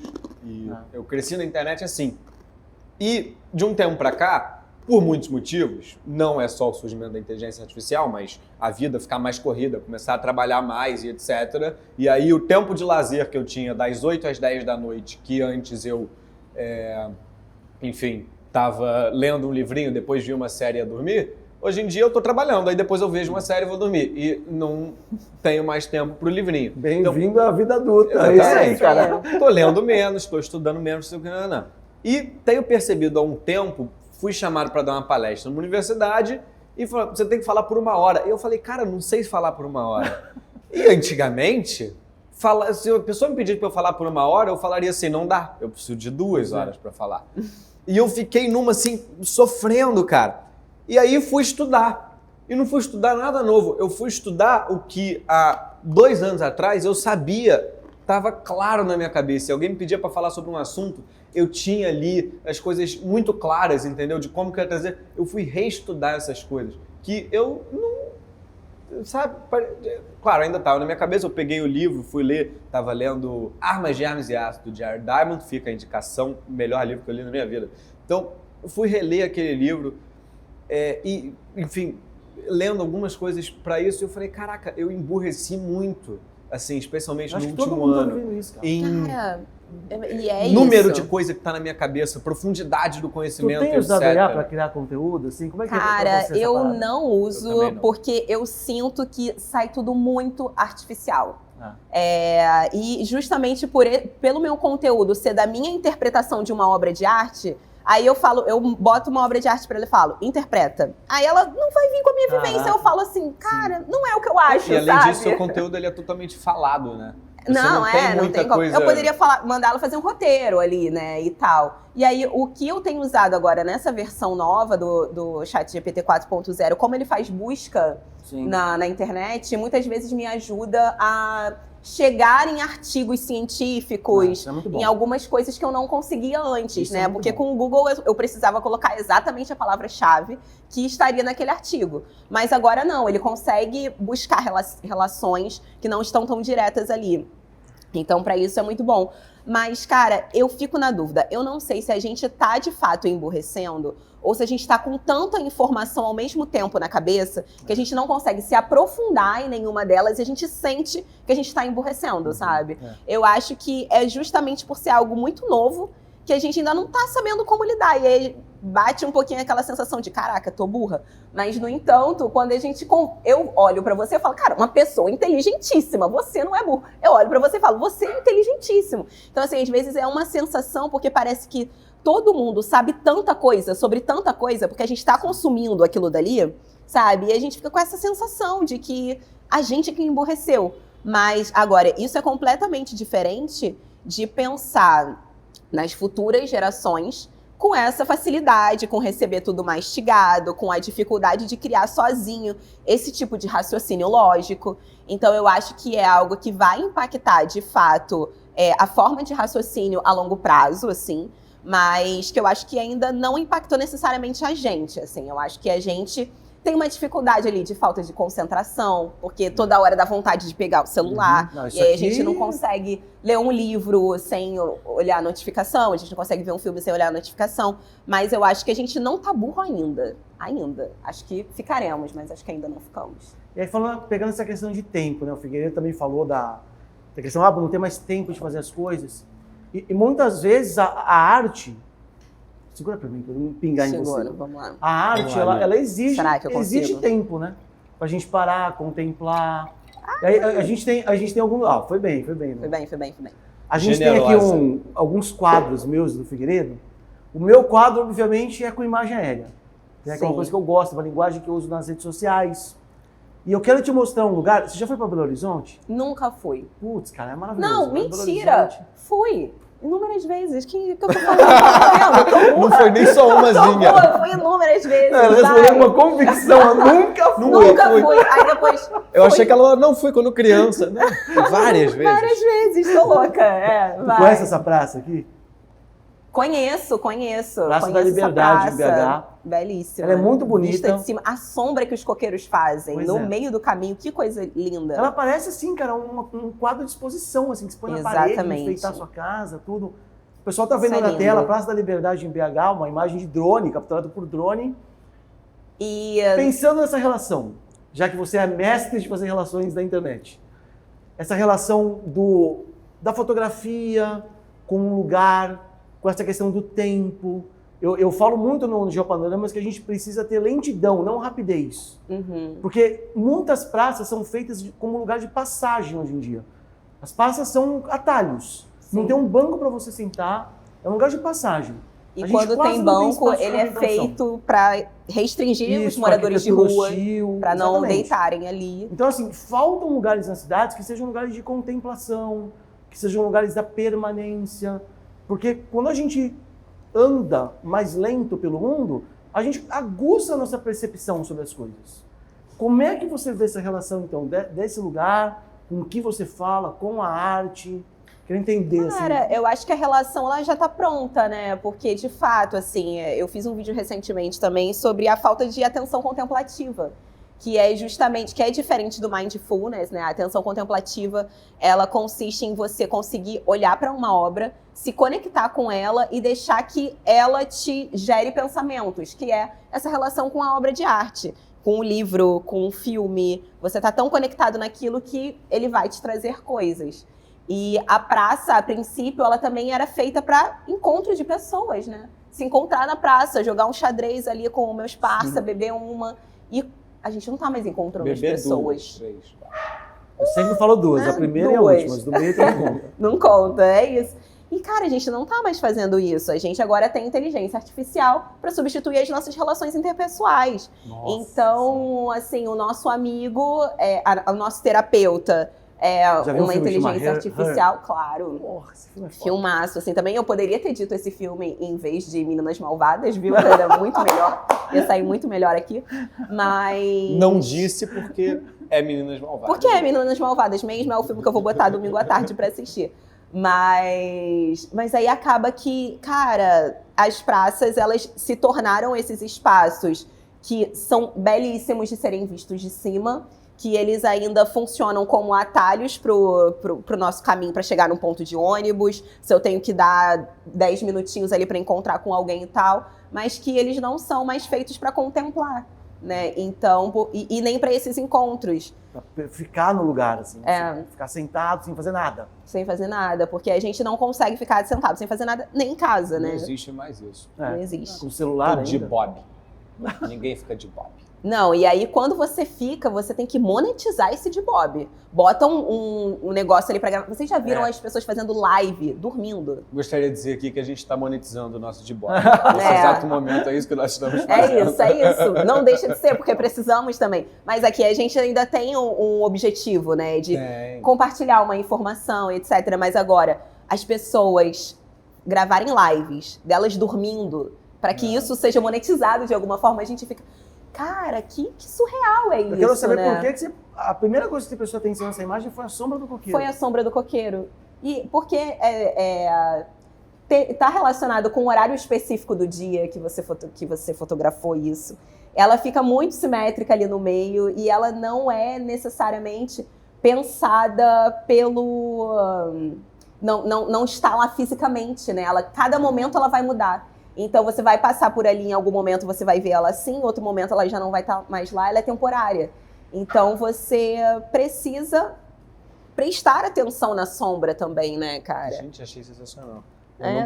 E eu cresci na internet assim. E de um tempo para cá, por muitos motivos, não é só o surgimento da inteligência artificial, mas a vida ficar mais corrida, começar a trabalhar mais e etc. E aí o tempo de lazer que eu tinha das 8 às 10 da noite, que antes eu, enfim, estava lendo um livrinho, depois vi uma série a dormir, Hoje em dia eu tô trabalhando, aí depois eu vejo uma série e vou dormir. E não tenho mais tempo pro livrinho. Bem-vindo à vida adulta. Então, É isso aí, cara. Tô lendo menos, tô estudando menos, não. E tenho percebido há um tempo, fui chamado para dar uma palestra numa universidade e falou, você tem que falar por 1 hora. E eu falei, cara, não sei falar por 1 hora. E antigamente, se a pessoa me pedisse para eu falar por 1 hora, eu falaria assim, não dá, eu preciso de 2 horas para falar. E eu fiquei numa assim, sofrendo, cara. E aí fui estudar. E não fui estudar nada novo. Eu fui estudar o que há 2 anos atrás eu sabia, estava claro na minha cabeça. Se alguém me pedia para falar sobre um assunto, eu tinha ali as coisas muito claras, entendeu? De como que eu ia trazer. Eu fui reestudar essas coisas. Que eu não... Sabe? Claro, ainda estava na minha cabeça. Eu peguei o livro, fui ler. Estava lendo Armas, Germes e Ácido, de Jared Diamond. Fica a indicação, o melhor livro que eu li na minha vida. Então, eu fui reler aquele livro. E, enfim, lendo algumas coisas para isso, eu falei, caraca, eu emburreci muito, assim, especialmente no último ano, isso, cara. em número de coisa que tá na minha cabeça, profundidade do conhecimento, Tu tem usado etc. a IA para criar conteúdo, assim? Como é que Cara, é pra você essa eu parada? não uso Eu não. porque eu sinto que sai tudo muito artificial. E justamente pelo meu conteúdo ser da minha interpretação de uma obra de arte, aí eu boto uma obra de arte pra ela e falo, interpreta. Aí ela não vai vir com a minha vivência. Eu falo assim, cara, não é o que eu acho, E além sabe? disso, seu conteúdo ele é totalmente falado, né? Você Não tem como. coisa... Eu poderia mandar ela fazer um roteiro ali, né, e tal. E aí, o que eu tenho usado agora nessa versão nova do ChatGPT 4.0, como ele faz busca na internet, muitas vezes me ajuda a chegar em artigos científicos, em algumas coisas que eu não conseguia antes, Isso né? Porque com o Google eu precisava colocar exatamente a palavra-chave que estaria naquele artigo. Mas agora não, ele consegue buscar relações que não estão tão diretas ali. Então, para isso é muito bom. Mas, cara, eu fico na dúvida. Eu não sei se a gente tá, de fato, emburrecendo ou se a gente tá com tanta informação ao mesmo tempo na cabeça que a gente não consegue se aprofundar em nenhuma delas e a gente sente que a gente tá emburrecendo, sabe? Eu acho que é justamente por ser algo muito novo que a gente ainda não tá sabendo como lidar. E aí bate um pouquinho aquela sensação de, caraca, tô burra. Mas, no entanto, quando eu olho pra você e falo, cara, uma pessoa inteligentíssima, você não é burro. Eu olho pra você e falo, você é inteligentíssimo. Então, assim, às vezes é uma sensação, porque parece que todo mundo sabe tanta coisa sobre tanta coisa, porque a gente tá consumindo aquilo dali, sabe? E a gente fica com essa sensação de que a gente que emburreceu. Mas, agora, isso é completamente diferente de pensar nas futuras gerações com essa facilidade, com receber tudo mastigado, com a dificuldade de criar sozinho esse tipo de raciocínio lógico. Então, eu acho que é algo que vai impactar, de fato, a forma de raciocínio a longo prazo, assim, mas que eu acho que ainda não impactou necessariamente a gente, assim. Eu acho que a gente tem uma dificuldade ali de falta de concentração, porque toda hora dá vontade de pegar o celular, e aí a gente não consegue ler um livro sem olhar a notificação, a gente não consegue ver um filme sem olhar a notificação, mas eu acho que a gente não tá burro ainda. Acho que ficaremos, mas acho que ainda não ficamos. E aí, pegando essa questão de tempo, né? O Figueiredo também falou da questão, não ter mais tempo de fazer as coisas. E muitas vezes a arte... Segura pra mim, pra não pingar em você. Vamos lá. A arte, ela exige tempo, né? Pra gente parar, contemplar. E aí, a gente tem algum... Foi bem. Foi bem. A gente tem aqui alguns quadros meus do Figueiredo. O meu quadro, obviamente, é com imagem aérea. É aquela coisa que eu gosto, uma linguagem que eu uso nas redes sociais. E eu quero te mostrar um lugar... Você já foi pra Belo Horizonte? Nunca fui. Putz, cara, é maravilhoso. Não, mentira! Fui. Inúmeras vezes. Que eu tô falando? Não foi nem só umazinha. Foi inúmeras vezes. Ela respondeu uma convicção. Eu nunca fui. Nunca fui. Aí depois... Eu achei que ela não foi quando criança, né? Várias vezes. Várias vezes, tô louca. Tu conhece essa praça aqui? Conheço. Praça da Liberdade, em BH. Belíssima. Ela é muito bonita. Vista de cima. A sombra que os coqueiros fazem no meio do caminho, que coisa linda. Ela parece assim, cara, um quadro de exposição, assim, que você põe na parede, enfeitar a sua casa, tudo. O pessoal tá vendo na tela, Praça da Liberdade em BH, uma imagem de drone, capturada por drone. E pensando nessa relação, já que você é mestre de fazer relações da internet, essa relação da fotografia com um lugar, com essa questão do tempo, Eu falo muito no Geopanoramas que a gente precisa ter lentidão, não rapidez. Porque muitas praças são feitas como lugar de passagem hoje em dia. As praças são atalhos. Sim. Não tem um banco para você sentar, é um lugar de passagem. E quando tem banco, ele é feito para restringir os moradores de rua, para não deitarem ali. Então, assim, faltam lugares nas cidades que sejam lugares de contemplação, que sejam lugares da permanência. Porque quando a gente anda mais lento pelo mundo, a gente aguça a nossa percepção sobre as coisas. Como é que você vê essa relação, então, desse lugar, com o que você fala, com a arte? Quero entender, Cara, eu acho que a relação ela já tá pronta, né? Porque, de fato, assim, eu fiz um vídeo recentemente também sobre a falta de atenção contemplativa, que é justamente, que é diferente do mindfulness, né? A atenção contemplativa, ela consiste em você conseguir olhar para uma obra, se conectar com ela e deixar que ela te gere pensamentos, que é essa relação com a obra de arte, com o livro, com o filme. Você tá tão conectado naquilo que ele vai te trazer coisas. E a praça, a princípio, ela também era feita para encontro de pessoas, né? Se encontrar na praça, jogar um xadrez ali com meus parça, beber uma. E a gente não tá mais encontrando as pessoas. 2, 3, 4. Eu sempre falo 2, a primeira e a última, mas do meio tem conta. Não conta, é isso. E, cara, a gente não tá mais fazendo isso. A gente agora tem inteligência artificial para substituir as nossas relações interpessoais. Nossa. Então, assim, o nosso amigo, o nosso terapeuta, uma inteligência artificial, claro. Porra, esse filme é foda. Filmaço, assim, também eu poderia ter dito esse filme em vez de Meninas Malvadas, viu? Era muito melhor, ia sair muito melhor aqui, mas... Não disse porque é Meninas Malvadas. Porque é Meninas Malvadas mesmo, é o filme que eu vou botar domingo à tarde pra assistir. Mas aí acaba que, cara, as praças, elas se tornaram esses espaços que são belíssimos de serem vistos de cima, que eles ainda funcionam como atalhos pro nosso caminho para chegar num ponto de ônibus, se eu tenho que dar 10 minutinhos ali para encontrar com alguém e tal, mas que eles não são mais feitos para contemplar, né? Então, e nem para esses encontros. Pra ficar no lugar, assim, ficar sentado sem fazer nada. Sem fazer nada, porque a gente não consegue ficar sentado sem fazer nada nem em casa, né? Não existe mais isso. Não existe. Com o celular ainda. De bob. Ninguém fica de bob. Não, e aí quando você fica, você tem que monetizar esse de bob. Bota um negócio ali pra gravar. Vocês já viram as pessoas fazendo live, dormindo? Gostaria de dizer aqui que a gente está monetizando o nosso de bob. Nesse exato momento, é isso que nós estamos fazendo. É isso. Não deixa de ser, porque precisamos também. Mas aqui a gente ainda tem um objetivo, né? De compartilhar uma informação, etc. Mas agora, as pessoas gravarem lives delas dormindo, para que isso seja monetizado de alguma forma, a gente fica... Cara, que surreal é isso, né? Eu quero saber por que a primeira coisa que você prestou atenção nessa imagem foi a sombra do coqueiro. Foi a sombra do coqueiro. E porque tá relacionado com o horário específico do dia que você fotografou isso. Ela fica muito simétrica ali no meio e ela não é necessariamente pensada pelo... Não está lá fisicamente, né? Cada momento ela vai mudar. Então, você vai passar por ali, em algum momento você vai ver ela assim, em outro momento ela já não vai estar mais lá, ela é temporária. Então, você precisa prestar atenção na sombra também, né, cara? Gente, achei sensacional.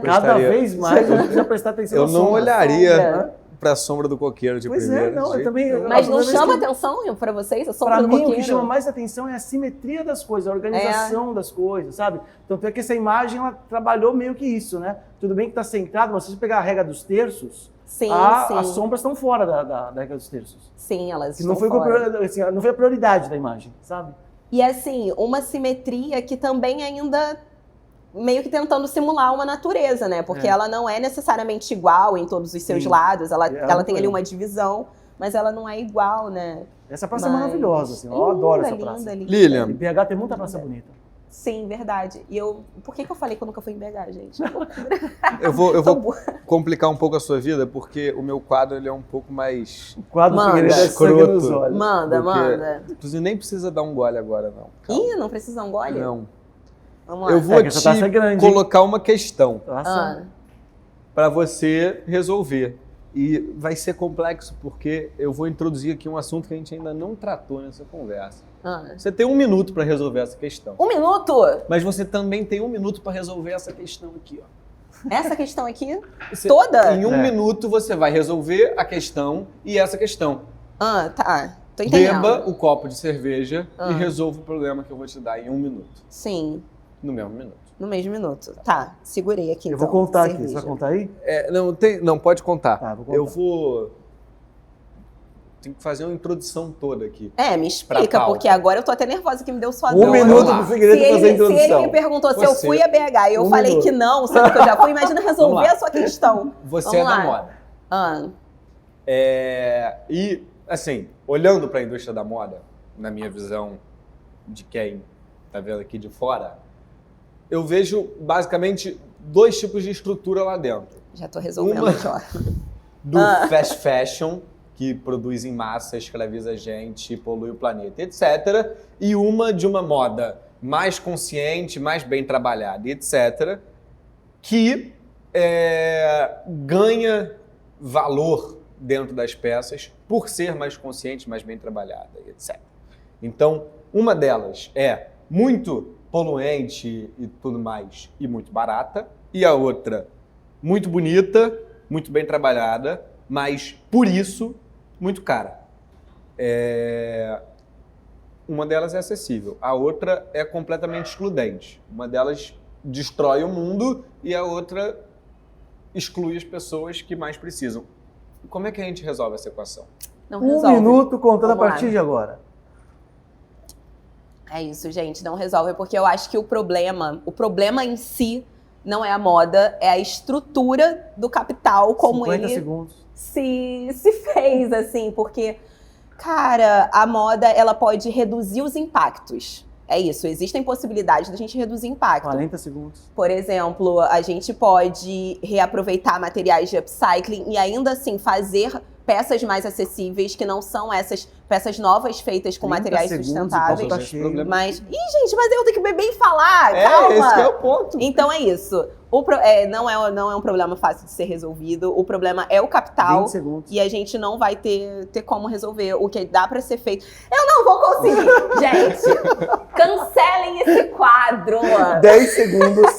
Cada vez mais a gente precisa prestar atenção na sombra. Eu não olharia para a sombra do coqueiro de primeira. Eu também... Mas não chama atenção para vocês a sombra do coqueiro? Para mim, o que chama mais atenção é a simetria das coisas, a organização das coisas, sabe? Tanto é que essa imagem, ela trabalhou meio que isso, né? Tudo bem que está centrado, mas se você pegar a regra dos terços, as sombras estão fora da regra dos terços. Sim, elas estão fora. Não foi a prioridade da imagem, sabe? E assim, uma simetria que também ainda... meio que tentando simular uma natureza, né? Porque ela não é necessariamente igual em todos os seus lados. Ela tem ali uma divisão, mas ela não é igual, né? Essa praça é maravilhosa, assim. Eu adoro essa praça. Lilian. Em BH tem muita praça bonita. Sim, verdade. E por que eu falei que eu nunca fui em BH, gente? Eu vou complicar um pouco a sua vida, porque o meu quadro ele é um pouco mais... O quadro Figueiredo é sangue nos olhos. Manda. Inclusive, nem precisa dar um gole agora, não. Calma. Ih, não precisa dar um gole? Não. Vamos lá. Eu vou te colocar uma questão para você resolver. E vai ser complexo porque eu vou introduzir aqui um assunto que a gente ainda não tratou nessa conversa. Você tem 1 minuto para resolver essa questão. 1 minuto? Mas você também tem 1 minuto para resolver essa questão aqui, ó. Essa questão aqui, toda? Em um minuto você vai resolver a questão e essa questão. Ah, tá. Tô entendendo. Beba o copo de cerveja e resolva o problema que eu vou te dar em 1 minuto. Sim. No mesmo minuto. No mesmo minuto. Tá, segurei aqui Eu então. vou contar aqui. cerveja. Você vai contar aí? Não, pode contar. Tá, vou contar. Eu vou... Tenho que fazer uma introdução toda aqui. Me explica, Pra porque agora eu tô até nervosa que me deu sua 1 dor. minuto lá. pro Figueiredo fazer a Se ele introdução. me perguntou se eu Você- fui a BH e eu 1 falei minuto. que não, sendo que eu já fui, imagina Vamos resolver lá. a sua questão. Você Vamos é lá. da moda. Ah, E, assim, olhando para a indústria da moda, na minha visão de quem tá vendo aqui de fora, eu vejo basicamente 2 tipos de estrutura lá dentro. já tô resolvendo Uma- aqui, ó. Do fast fashion, que produz em massa, escraviza a gente, polui o planeta, etc. E uma de uma moda mais consciente, mais bem trabalhada, etc. Que ganha valor dentro das peças por ser mais consciente, mais bem trabalhada, etc. Então, uma delas é muito poluente e tudo mais e muito barata. E a outra, muito bonita, muito bem trabalhada, mas por isso, muito cara. Uma delas é acessível, a outra é completamente excludente. Uma delas destrói o mundo e a outra exclui as pessoas que mais precisam. Como é que a gente resolve essa equação? Não 1 resolve. minuto contando a Vamos lá. partir de agora. É isso, gente, não resolve, porque eu acho que o problema em si não é a moda, é a estrutura do capital, como 50 ele segundos. se fez, assim, porque, cara, a moda, ela pode reduzir os impactos. É isso, existem possibilidades da gente reduzir impacto. 40 segundos. Por exemplo, a gente pode reaproveitar materiais de upcycling e ainda assim fazer peças mais acessíveis, que não são essas peças novas feitas com 30 materiais segundos, sustentáveis. o copo tá cheio. Mas, gente, mas eu tenho que beber e falar, calma! Esse que é o ponto. Então é isso. Não é um problema fácil de ser resolvido. O problema é o capital. 20 segundos. E a gente não vai ter como resolver. O que dá pra ser feito. Eu não vou conseguir! Gente, cancelem esse quadro! 10 segundos.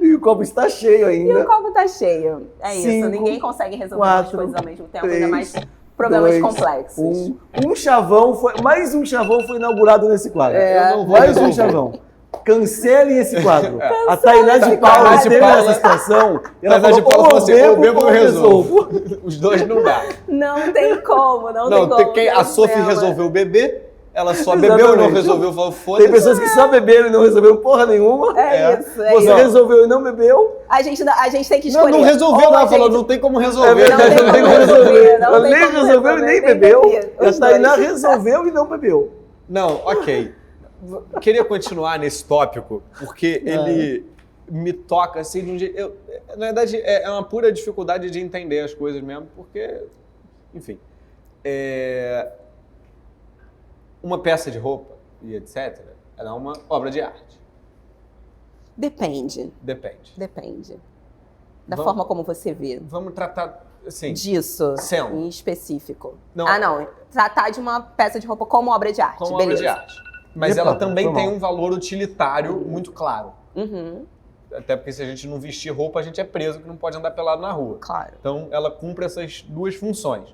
E o copo está cheio E ainda. o copo tá cheio. É isso. 5, Ninguém consegue resolver 4, as coisas ao mesmo tempo, 3, ainda mais problemas 2, complexos. Um chavão foi. Mais um chavão foi inaugurado nesse quadro. Eu não vou Mais um resolver. chavão. Cancelem esse quadro. A Cancelem Tainá de esse Paula quadro. teve Paula- essa situação. E ela Tainá de falou, Paula falou assim, ou bebo ou ou resolvo. Os dois não dá. Não tem como, não tem Não, como. a Sophie cancela. resolveu beber, ela só bebeu e não Exatamente. resolveu, falou Tem foda-se. pessoas que só beberam e não resolveram porra nenhuma. É isso, é Você isso. resolveu e não bebeu. A gente tem que Não, escolher. não resolveu, Ou a ela falou, gente- não tem como É resolver. verdade, tem não tem como como resolver. resolver, não Ela tem nem como resolveu e resolver, nem nem bebeu. beber. A Os Tainá dois. resolveu e não bebeu. Não, ok. Queria continuar nesse tópico, porque ele me toca assim de um jeito... Na verdade, é uma pura dificuldade de entender as coisas mesmo, porque, enfim, uma peça de roupa e etc., ela é uma obra de arte. Depende. Depende. Da Vamos- forma como você vê. Vamos tratar, assim... Disso, Sendo. em específico. Não. Não. Tratar de uma peça de roupa como obra de arte. como beleza. obra de arte. Mas Epa, ela também foi mal. tem um valor utilitário muito claro. Uhum, Até porque se a gente não vestir roupa, a gente é preso, que não pode andar pelado na rua. claro. Então, ela cumpre essas 2 funções.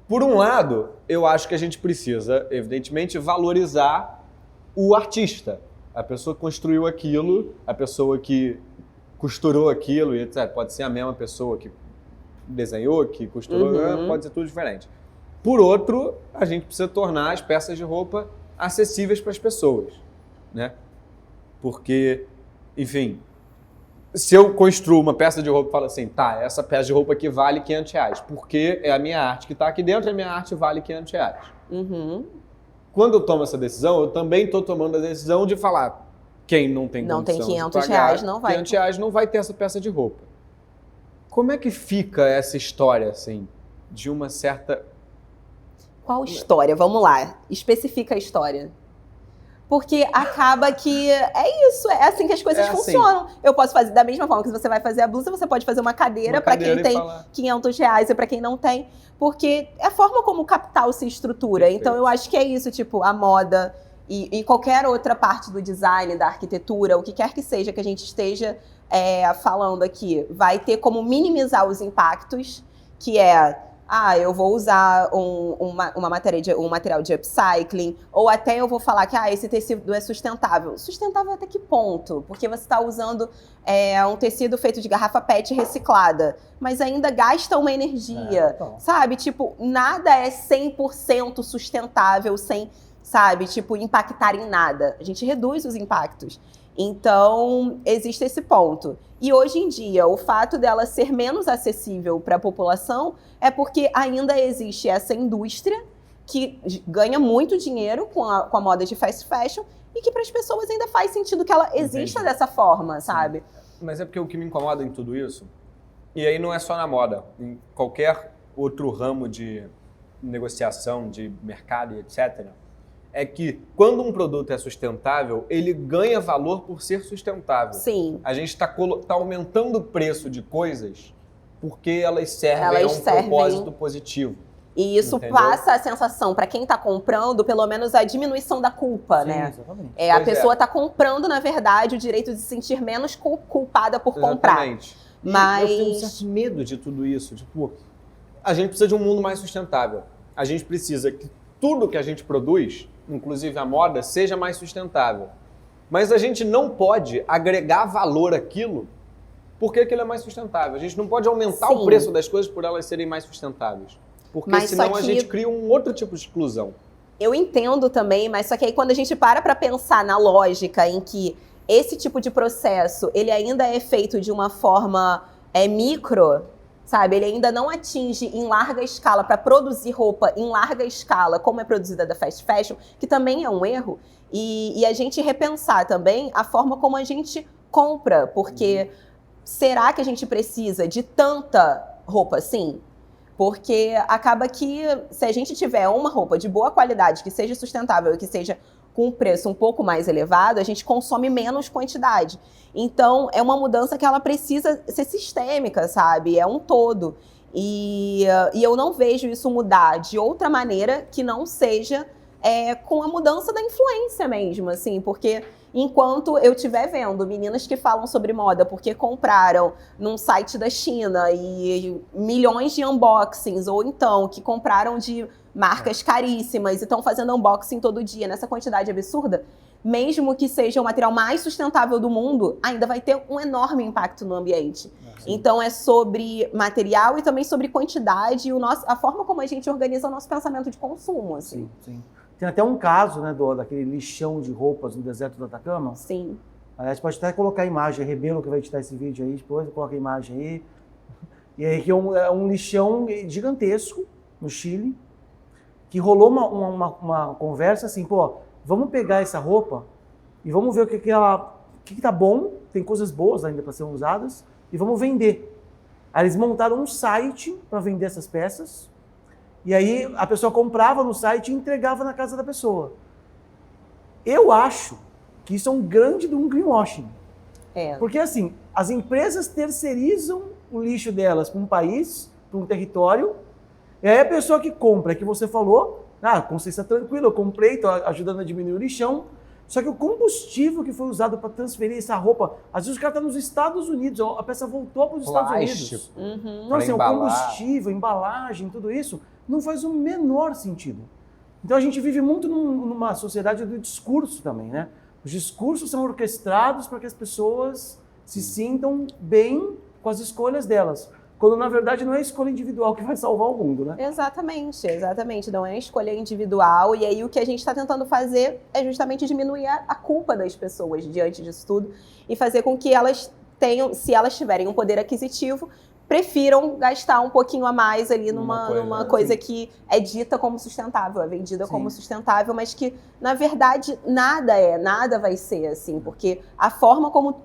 Por um lado, eu acho que a gente precisa, evidentemente, valorizar o artista. A pessoa que construiu aquilo, a pessoa que costurou aquilo, e etc. Pode ser a mesma pessoa que desenhou, que costurou, Uhum. pode ser tudo diferente. Por outro, a gente precisa tornar as peças de roupa acessíveis para as pessoas, né? Porque, enfim, se eu construo uma peça de roupa e falo assim, tá, essa peça de roupa aqui vale R$500, porque é a minha arte que está aqui dentro, e a minha arte vale R$500. Uhum. Quando eu tomo essa decisão, eu também estou tomando a decisão de falar, quem não tem Não tem condição de R$500, pagar não vai. R$500 não vai ter essa peça de roupa. Como é que fica essa história, assim, de uma certa... Qual história? Vamos lá. Especifica a história. Porque acaba que é isso, é assim que as coisas É assim. funcionam. Eu posso fazer da mesma forma que você vai fazer a blusa, você pode fazer uma cadeira para quem tem R$500 e para quem não tem. Porque é a forma como o capital se estrutura. Perfeito. Então eu acho que é isso, tipo, a moda e qualquer outra parte do design, da arquitetura, o que quer que seja que a gente esteja falando aqui, vai ter como minimizar os impactos, que eu vou usar um material de upcycling, ou até eu vou falar que esse tecido é sustentável. Sustentável até que ponto? Porque você está usando um tecido feito de garrafa PET reciclada, mas ainda gasta uma energia, sabe? Tipo, nada é 100% sustentável sem, sabe, tipo, impactar em nada. A gente reduz os impactos. Então, existe esse ponto. E hoje em dia, o fato dela ser menos acessível para a população é porque ainda existe essa indústria que ganha muito dinheiro com a moda de fast fashion e que para as pessoas ainda faz sentido que ela exista dessa forma, sabe? Mas é porque o que me incomoda em tudo isso, e aí não é só na moda, em qualquer outro ramo de negociação, de mercado e etc., é que quando um produto é sustentável, ele ganha valor por ser sustentável. Sim. A gente está aumentando o preço de coisas porque elas servem a um propósito positivo. E isso passa a sensação, para quem está comprando, pelo menos a diminuição da culpa, né? Exatamente. A pessoa está comprando, na verdade, o direito de se sentir menos culpada por comprar. Exatamente. Mas eu tenho um certo medo de tudo isso. Tipo, a gente precisa de um mundo mais sustentável. A gente precisa que tudo que a gente produz, inclusive a moda, seja mais sustentável. Mas a gente não pode agregar valor àquilo porque aquilo é mais sustentável. A gente não pode aumentar o preço das coisas por elas serem mais sustentáveis. Porque senão a gente cria um outro tipo de exclusão. Eu entendo também, mas só que aí quando a gente para pensar na lógica em que esse tipo de processo, ele ainda é feito de uma forma micro, sabe? Ele ainda não atinge em larga escala para produzir roupa em larga escala, como é produzida da fast fashion, que também é um erro. E a gente repensar também a forma como a gente compra, porque será que a gente precisa de tanta roupa assim? Porque acaba que se a gente tiver uma roupa de boa qualidade, que seja sustentável e que seja com um preço um pouco mais elevado, a gente consome menos quantidade. Então, é uma mudança que ela precisa ser sistêmica, sabe? É um todo. E eu não vejo isso mudar de outra maneira que não seja com a mudança da influência mesmo, assim, porque enquanto eu estiver vendo meninas que falam sobre moda porque compraram num site da China e milhões de unboxings, ou então que compraram de marcas caríssimas e estão fazendo unboxing todo dia nessa quantidade absurda, mesmo que seja o material mais sustentável do mundo, ainda vai ter um enorme impacto no ambiente. Então é sobre material e também sobre quantidade e a forma como a gente organiza o nosso pensamento de consumo. Assim. Sim. Tem até um caso, né, daquele lixão de roupas no deserto do Atacama. Sim. Aliás, pode até colocar a imagem, a Rebelo que vai editar esse vídeo aí, depois coloca a imagem aí. E aí que é um lixão gigantesco no Chile, que rolou uma conversa assim, vamos pegar essa roupa e vamos ver o que tá bom, tem coisas boas ainda para serem usadas, e vamos vender. Aí eles montaram um site para vender essas peças, e aí a pessoa comprava no site e entregava na casa da pessoa. Eu acho que isso é um grande greenwashing. Porque assim, as empresas terceirizam o lixo delas para um país, para um território, e aí a pessoa que compra, que você falou, a consciência tranquila, eu comprei, estou ajudando a diminuir o lixão, só que o combustível que foi usado para transferir essa roupa, às vezes o cara está nos Estados Unidos, a peça voltou para os Estados Unidos. Então assim, o combustível, embalagem, tudo isso, não faz o menor sentido. Então a gente vive muito numa sociedade do discurso também, né? Os discursos são orquestrados para que as pessoas se sintam bem com as escolhas delas. Quando, na verdade, não é a escolha individual que vai salvar o mundo, né? Exatamente. Não é a escolha individual. E aí o que a gente está tentando fazer é justamente diminuir a culpa das pessoas diante disso tudo e fazer com que elas tenham, se elas tiverem um poder aquisitivo, prefiram gastar um pouquinho a mais ali numa coisa que é dita como sustentável, é vendida como sustentável, mas que, na verdade, nada vai ser assim, porque a forma como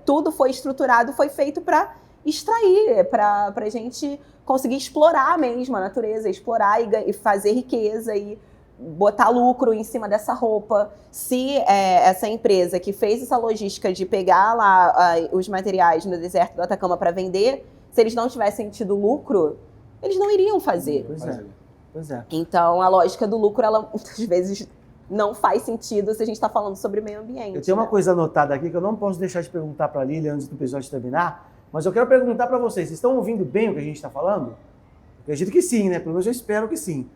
tudo foi estruturado foi feito para extrair, para a gente conseguir explorar mesmo a natureza, explorar e fazer riqueza e botar lucro em cima dessa roupa. Se essa empresa que fez essa logística de pegar lá os materiais no deserto do Atacama para vender, se eles não tivessem tido lucro, eles não iriam fazer. Pois é. Então, a lógica do lucro, ela muitas vezes não faz sentido se a gente está falando sobre meio ambiente. Eu tenho uma coisa anotada aqui que eu não posso deixar de perguntar para a Lili antes do episódio terminar, mas eu quero perguntar para vocês estão ouvindo bem o que a gente está falando? Eu acredito que sim, né? Pelo menos eu espero que sim.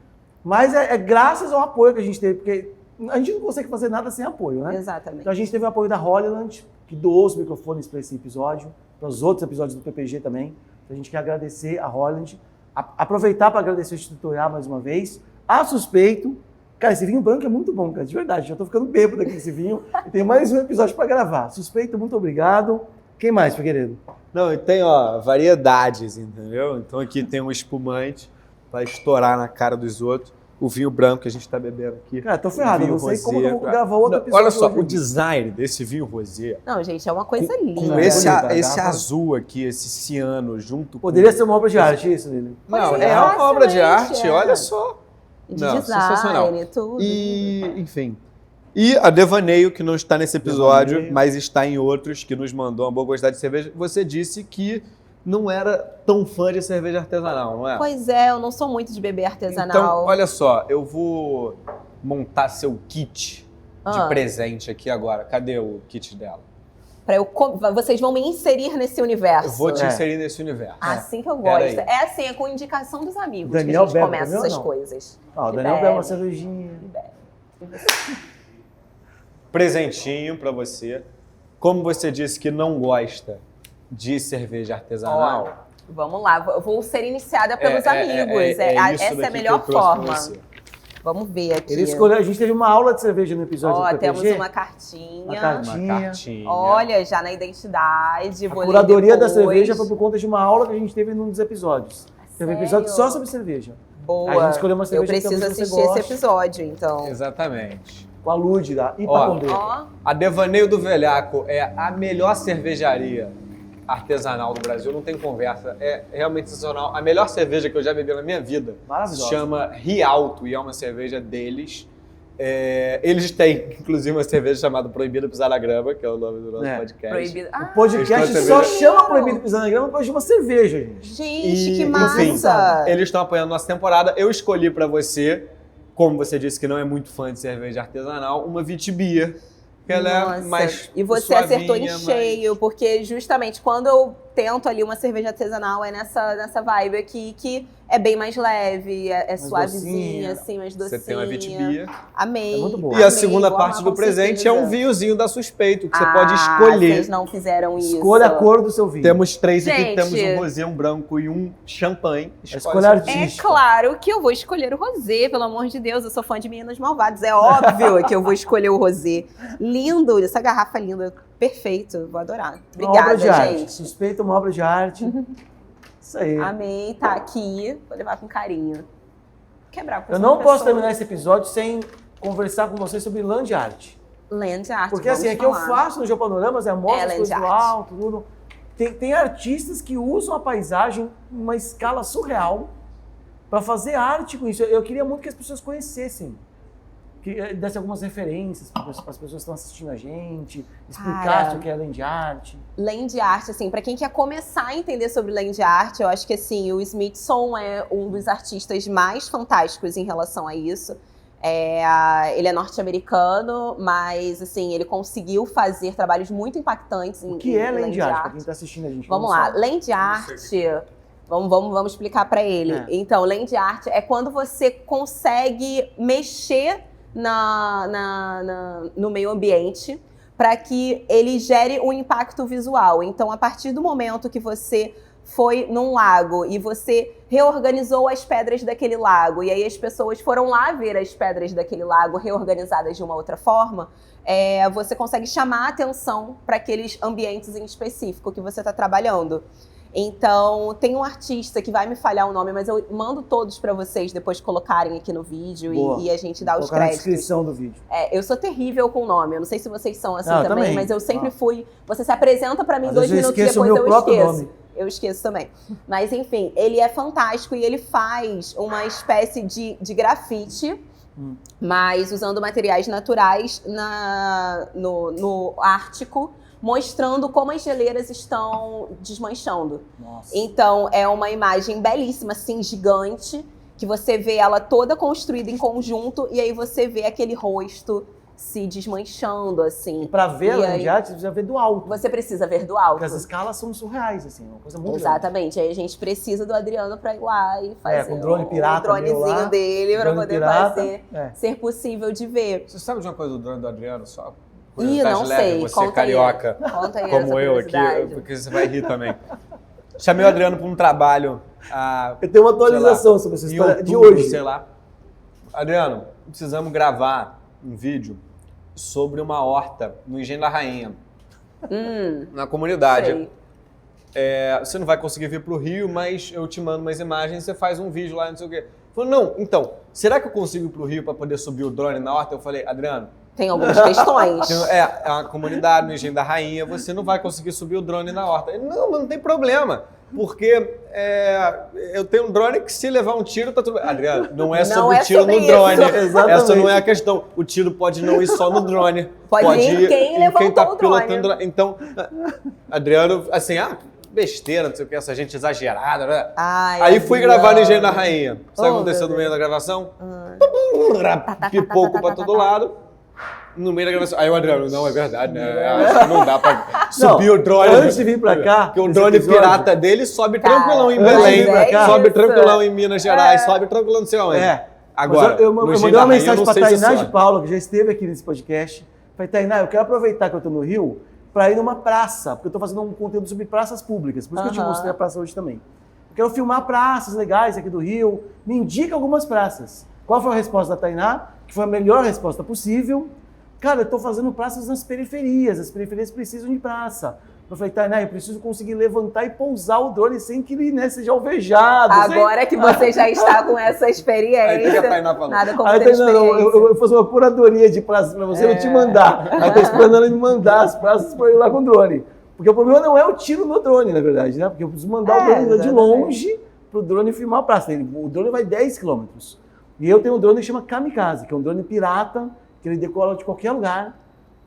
Mas é graças ao apoio que a gente teve, porque a gente não consegue fazer nada sem apoio, né? Exatamente. Então a gente teve o apoio da Hollyland, que doou os microfones para esse episódio, para os outros episódios do PPG também. Então a gente quer agradecer a Hollyland, aproveitar para agradecer o Instituto A mais uma vez, a Suspeito. Cara, esse vinho branco é muito bom, cara, de verdade. Já tô ficando bêbado aqui nesse vinho. E tem mais um episódio para gravar. Suspeito, muito obrigado. Quem mais, Figueiredo? Não, e tem, variedades, entendeu? Então aqui tem um espumante para estourar na cara dos outros. O vinho branco que a gente tá bebendo aqui. Cara, tô ferrado, não sei como eu vou gravar outro episódio. Olha só, hoje. o design desse vinho rosé. Não, gente, é uma coisa linda. Com esse azul aqui, esse ciano, junto Poderia ser uma obra de arte, isso, Lili? Não, Pode é ser, uma obra de facilmente, arte, olha só. De Não, design, sensacional. tudo. E, enfim. E a Devaneio, que não está nesse episódio, Devaneio. mas está em outros, que nos mandou uma boa quantidade de cerveja. Você disse que não era tão fã de cerveja artesanal, não é? Pois é, eu não sou muito de beber artesanal. Então, olha só, eu vou montar seu kit de presente aqui agora. Cadê o kit dela? Vocês vão me inserir nesse universo. Eu vou te inserir nesse universo. Assim que eu Pera gosto. aí. É assim, é com indicação dos amigos Daniel que a gente bebe, começa Daniel essas não. coisas. O Daniel bebe uma cervejinha. Presentinho pra você. Como você disse que não gosta de cerveja artesanal... Ó, vamos lá, eu vou ser iniciada pelos amigos. isso Essa é daqui a melhor que eu trouxe pra forma. você. Vamos ver aqui. Ele escolheu, a gente teve uma aula de cerveja no episódio do PPG. Temos uma cartinha. Uma cartinha. Uma cartinha. Olha, já na identidade. A vou ler curadoria da depois. cerveja foi por conta de uma aula que a gente teve num dos episódios. Teve um episódio Sério? só sobre cerveja. Boa. A gente escolheu uma Eu cerveja que preciso talvez você assistir esse goste. episódio, então. Exatamente. Com a Lud da Ó, Ipacondê. Ó, A Devaneio do Velhaco é a melhor cervejaria artesanal do Brasil, não tem conversa. É realmente sensacional. A melhor cerveja que eu já bebi na minha vida se Maravilhosa. chama Rialto e é uma cerveja deles. Eles têm, inclusive, uma cerveja chamada Proibido Pisar na Grama, que é o nome do nosso podcast. proibido. O podcast Eles só estão chama Proibido Pisar na Grama por causa de uma cerveja, gente. Gente, que enfim, massa! eles estão apoiando nossa temporada. Eu escolhi pra você, como você disse que não é muito fã de cerveja artesanal, uma Vitibia. Que ela é Nossa, mais e você suavinha, acertou em cheio, porque justamente quando eu tento ali uma cerveja artesanal é nessa vibe aqui que é bem mais leve, é suavezinha, docinha. assim, mais docinha. Você tem uma Vitibia. É Amei. muito boa. E a Amei, segunda vou parte amar do com presente é um certeza. vinhozinho da Suspeito, que você pode escolher. Vocês não fizeram isso. Escolha a cor do seu vinho. Temos 3 aqui, Gente. temos um rosé, um branco e um champanhe. Escolha seu. artística. É claro que eu vou escolher o rosé, pelo amor de Deus, eu sou fã de Meninos Malvados, é óbvio que eu vou escolher o rosé. Lindo, essa garrafa linda, perfeito, vou adorar. Uma Obrigada, obra de arte. gente. Suspeita uma obra de arte. Isso aí. Amei, tá aqui, vou levar com carinho. Quebrar com Eu não posso terminar esse episódio sem conversar com vocês sobre land art. Land art. Porque vamos assim, é que eu falar. faço no Geopanoramas, mostra as land coisas do art. alto, tudo. Tem artistas que usam a paisagem em uma escala surreal para fazer arte com isso. Eu queria muito que as pessoas conhecessem, que desse algumas referências para as pessoas que estão assistindo a gente, explicasse o que é land art. Land art, assim, pra quem quer começar a entender sobre land art, eu acho que assim, o Smithson é um dos artistas mais fantásticos em relação a isso. Ele é norte-americano, mas assim, ele conseguiu fazer trabalhos muito impactantes em O que é em land art, para quem está assistindo a gente? Vamos não lá, sabe. land art, vamos explicar para ele. É. Então, land art é quando você consegue mexer no meio ambiente para que ele gere um impacto visual. Então, a partir do momento que você foi num lago e você reorganizou as pedras daquele lago, e aí as pessoas foram lá ver as pedras daquele lago reorganizadas de uma outra forma, você consegue chamar a atenção para aqueles ambientes em específico que você está trabalhando. Então, tem um artista que vai me falhar o nome, mas eu mando todos para vocês depois colocarem aqui no vídeo e a gente dá os Colocar na créditos. descrição do vídeo. Eu sou terrível com nome, eu não sei se vocês são assim Não, também, também. mas eu sempre fui... Você se apresenta para mim Às 2 vezes eu minutos esqueço o depois meu eu próprio esqueço. nome. Eu esqueço também. Mas enfim, ele é fantástico e ele faz uma espécie de grafite, mas usando materiais naturais no Ártico, mostrando como as geleiras estão desmanchando. Nossa. Então, é uma imagem belíssima, assim, gigante, que você vê ela toda construída em conjunto e aí você vê aquele rosto se desmanchando, assim. Pra ver a E obra aí- de arte, você precisa ver do alto. Você precisa ver do alto. Porque as escalas são surreais, assim, uma coisa muito Exatamente. Aí a gente precisa do Adriano pra ir lá e fazer com o drone pirata o dronezinho meu lá, dele pra drone poder pirata, fazer, ser possível de ver. Você sabe de uma coisa do drone do Adriano? Só Ih, não curiosidade leve, sei. você Conta aí. carioca, Conta aí como essa eu aqui, curiosidade. porque você vai rir também. Chamei o Adriano para um trabalho Eu tenho uma atualização sobre essa em história de outubro, hoje. sei lá. Adriano, precisamos gravar um vídeo sobre uma horta no Engenho da Rainha, na comunidade. Sei. Você não vai conseguir vir pro Rio, mas eu te mando umas imagens e você faz um vídeo lá, não sei o quê. Ele falou, não, então, será que eu consigo ir pro Rio para poder subir o drone na horta? Eu falei, Adriano, Tem algumas questões. é uma comunidade no Engenho da Rainha, você não vai conseguir subir o drone na horta. Ele, não, mas não tem problema, porque eu tenho um drone que se levar um tiro, tá tudo bem. Adriano, não é sobre o tiro sobre no drone. isso. Exatamente. Essa não é a questão. O tiro pode não ir só no drone. Pode ir quem levantou tá o drone. pilotando. Então, Adriano, assim, besteira, não sei o que, essa gente exagerada, né? Ai, Aí fui Adriano. gravar no Engenho da Rainha. Sabe o que Oh, aconteceu meu no meio da gravação? Tá, Pipoco pra todo lado. No meio da gravação. Aí o Adriano, não, é verdade, né? Acho que não dá pra subir o drone. Antes de vir pra cá, Porque o nesse drone episódio, pirata dele sobe Cara, tranquilão em antes de Belém, vir pra cá, sobe isso. tranquilão em Minas Gerais, sobe tranquilão não sei onde. Agora, Mas eu no mandei Engenho da uma Rainha, mensagem eu pra não sei se Tainá sobe. de Paula, que já esteve aqui nesse podcast. Falei, Tainá, eu quero aproveitar que eu tô no Rio pra ir numa praça, porque eu tô fazendo um conteúdo sobre praças públicas. Por isso que eu te Aham. mostrei a praça hoje também. Eu quero filmar praças legais aqui do Rio. Me indica algumas praças. Qual foi a resposta da Tainá? Que foi a melhor resposta possível. Cara, eu tô fazendo praças nas periferias. As periferias precisam de praça. Eu falei, Tainá, eu preciso conseguir levantar e pousar o drone sem que ele seja alvejado. Agora que você já está com essa Aí o que a experiência, Tainá falou? nada como Aí ter eu falei, não, experiência. eu vou fazer uma curadoria de praças pra você, eu te mandar. Aí tô esperando ela me mandar as praças pra eu ir lá com o drone. Porque o problema não é o tiro no drone, na verdade, né? Porque eu preciso mandar o drone de exatamente. longe pro drone filmar a praça. O drone vai 10 km. E eu tenho um drone que chama Kamikaze, que é um drone pirata, que ele decola de qualquer lugar.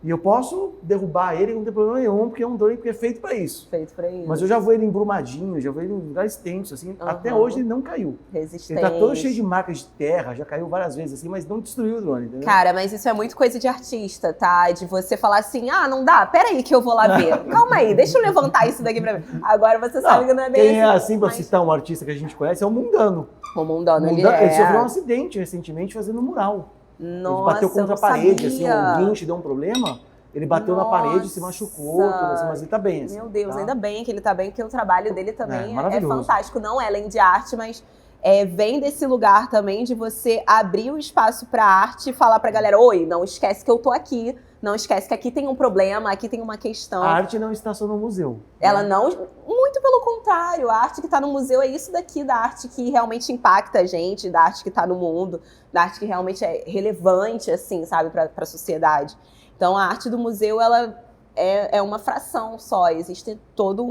E eu posso derrubar ele, não tem problema nenhum, porque é um drone que é feito para isso. Feito pra isso. Mas eu já vou ele em Brumadinho, já vou ele em lugares tensos, assim. Até hoje ele não caiu. Resistente. Ele tá todo cheio de marcas de terra, já caiu várias vezes assim, mas não destruiu o drone, entendeu? Cara, mas isso é muito coisa de artista, tá? De você falar assim, não dá, peraí que eu vou lá ver. Calma aí, deixa eu levantar isso daqui pra ver. Agora você sabe que não é bem quem é assim, pra mas citar um artista que a gente conhece, é o Mundano. o Mundano, ele Ele é... sofreu um acidente recentemente fazendo um mural. Nossa, Ele bateu contra eu não a parede, assim, sabia. o guincho deu um problema. Ele bateu na parede, se machucou, tudo assim, mas ele tá bem. Assim, Meu Deus, tá? ainda bem que ele tá bem, porque o trabalho dele também é maravilhoso. fantástico. Não é além de arte, mas vem desse lugar também de você abrir o espaço pra arte e falar pra galera, oi, não esquece que eu tô aqui, não esquece que aqui tem um problema, aqui tem uma questão. A arte não está só no museu. Ela não... Muito pelo contrário, a arte que tá no museu é isso daqui, da arte que realmente impacta a gente, da arte que tá no mundo, da arte que realmente é relevante, assim, sabe, pra sociedade. Então, a arte do museu, ela é uma fração só, existe todo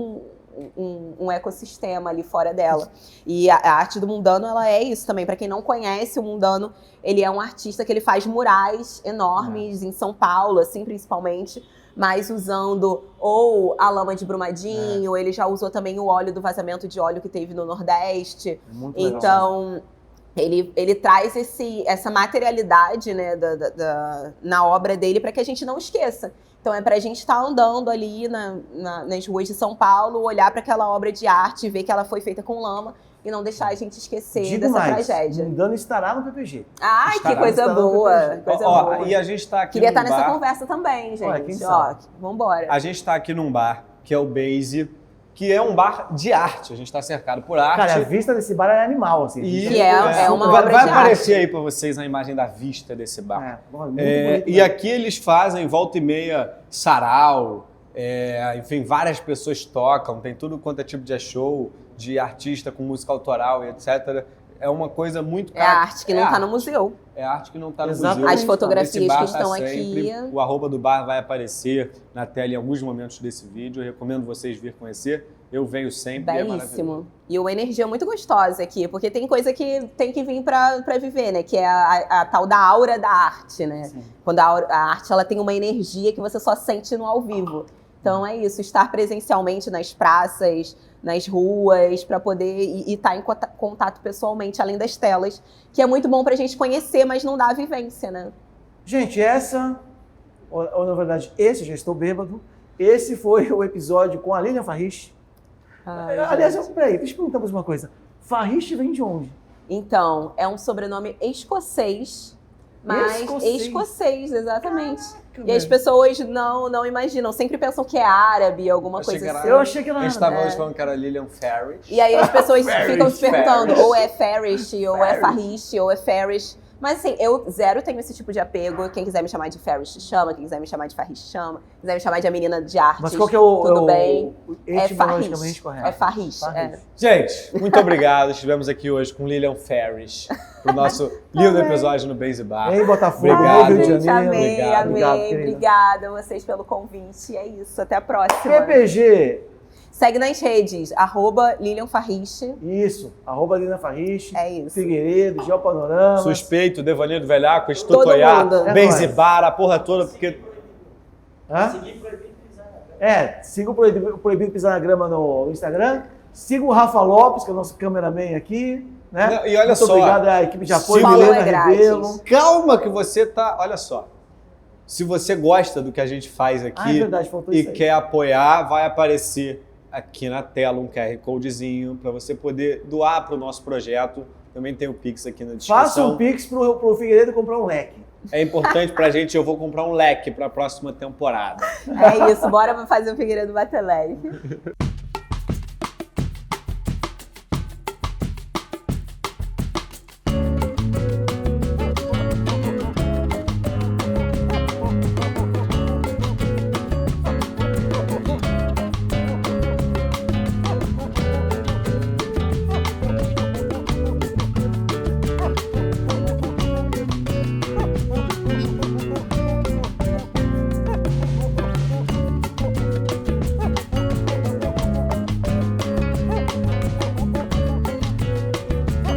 um ecossistema ali fora dela. E a arte do Mundano, ela é isso também. Para quem não conhece, o Mundano, ele é um artista que ele faz murais enormes em São Paulo, assim, principalmente, mas usando ou a lama de Brumadinho, ele já usou também o óleo do vazamento de óleo que teve no Nordeste. Muito legal. Então, ele traz essa materialidade, né, na obra dele para que a gente não esqueça. Então é pra gente estar andando ali nas ruas de São Paulo, olhar para aquela obra de arte, ver que ela foi feita com lama e não deixar a gente esquecer Digo dessa mais, tragédia. o Mundano estará no PPG. Ai, Estará, que coisa estará no boa, PPG. coisa Ó, boa. e a gente tá aqui Queria num estar nessa bar. conversa também, gente. Ué, quem Ó, sabe? vambora. A gente tá aqui num bar, que é o Base, que é um bar de arte. A gente tá cercado por arte. Cara, a vista desse bar é animal, assim. E Que é uma vai, obra vai de aparecer arte. aí pra vocês a imagem da vista desse bar. Muito bonito, E né? aqui eles fazem volta e meia sarau, enfim, várias pessoas tocam, tem tudo quanto é tipo de show, de artista com música autoral e etc. É uma coisa muito... É a arte que não tá no museu. É arte que não tá no Exatamente. museu. As fotografias Esse bar que estão tá aqui. sempre, o arroba do bar vai aparecer na tela em alguns momentos desse vídeo. Eu recomendo vocês vir conhecer. Eu venho sempre. É maravilhoso. Belíssimo. E uma energia muito gostosa aqui, porque tem coisa que tem que vir pra viver, né? Que é a tal da aura da arte, né? Sim. Quando a arte ela tem uma energia que você só sente no ao vivo. Então é isso, estar presencialmente nas praças, nas ruas, para poder estar em contato pessoalmente, além das telas, que é muito bom pra gente conhecer, mas não dá a vivência, né? Gente, ou na verdade, esse, já estou bêbado, esse foi o episódio com a Lilian Farriche. Aliás, peraí, deixa eu perguntar mais uma coisa. Farriche vem de onde? Então, é um sobrenome escocês, mas escocês, exatamente. Caraca, e as pessoas não imaginam, sempre pensam que é árabe, alguma coisa assim. Eu achei que era árabe. A gente estava hoje falando que era Lilian Farrish. E aí as pessoas ficam se perguntando, ou é Farrish, ou é Farriche, ou é Farrish. Mas assim, eu zero tenho esse tipo de apego. Quem quiser me chamar de Farrish, chama. Quem quiser me chamar de Farrish, chama. Quem quiser me chamar de a menina de artes, mas qual que é o, tudo bem. É Farrish. É Farrish. Gente, muito obrigado. Estivemos aqui hoje com Lilian Farrish, pro nosso lindo episódio no Benzi Bar. Em Botafogo, obrigado. Rio de Janeiro. Amei. Obrigada a vocês pelo convite. E é isso, até a próxima. PPG. Segue nas redes, @Lilian Farriche. Isso, @Lilian Farriche. É isso. Figueiredo, Geopanorama. Suspeito, Devaneio do Velhaco, Estutoiá, Benzibar, a porra toda, porque... Siga o Proibido Pisar na Grama no Instagram. Siga o Rafa Lopes, que é o nosso cameraman aqui. Né? Não, e olha muito só, obrigado à equipe de apoio, Milena Rebelo. Calma que você tá... Olha só. Se você gosta do que a gente faz aqui verdade, e quer apoiar, vai aparecer aqui na tela um QR Codezinho para você poder doar para o nosso projeto. Também tem o Pix aqui na descrição. Faça um Pix pro Figueiredo comprar um leque. É importante pra gente, eu vou comprar um leque para a próxima temporada. É isso, bora fazer o Figueiredo bater leve.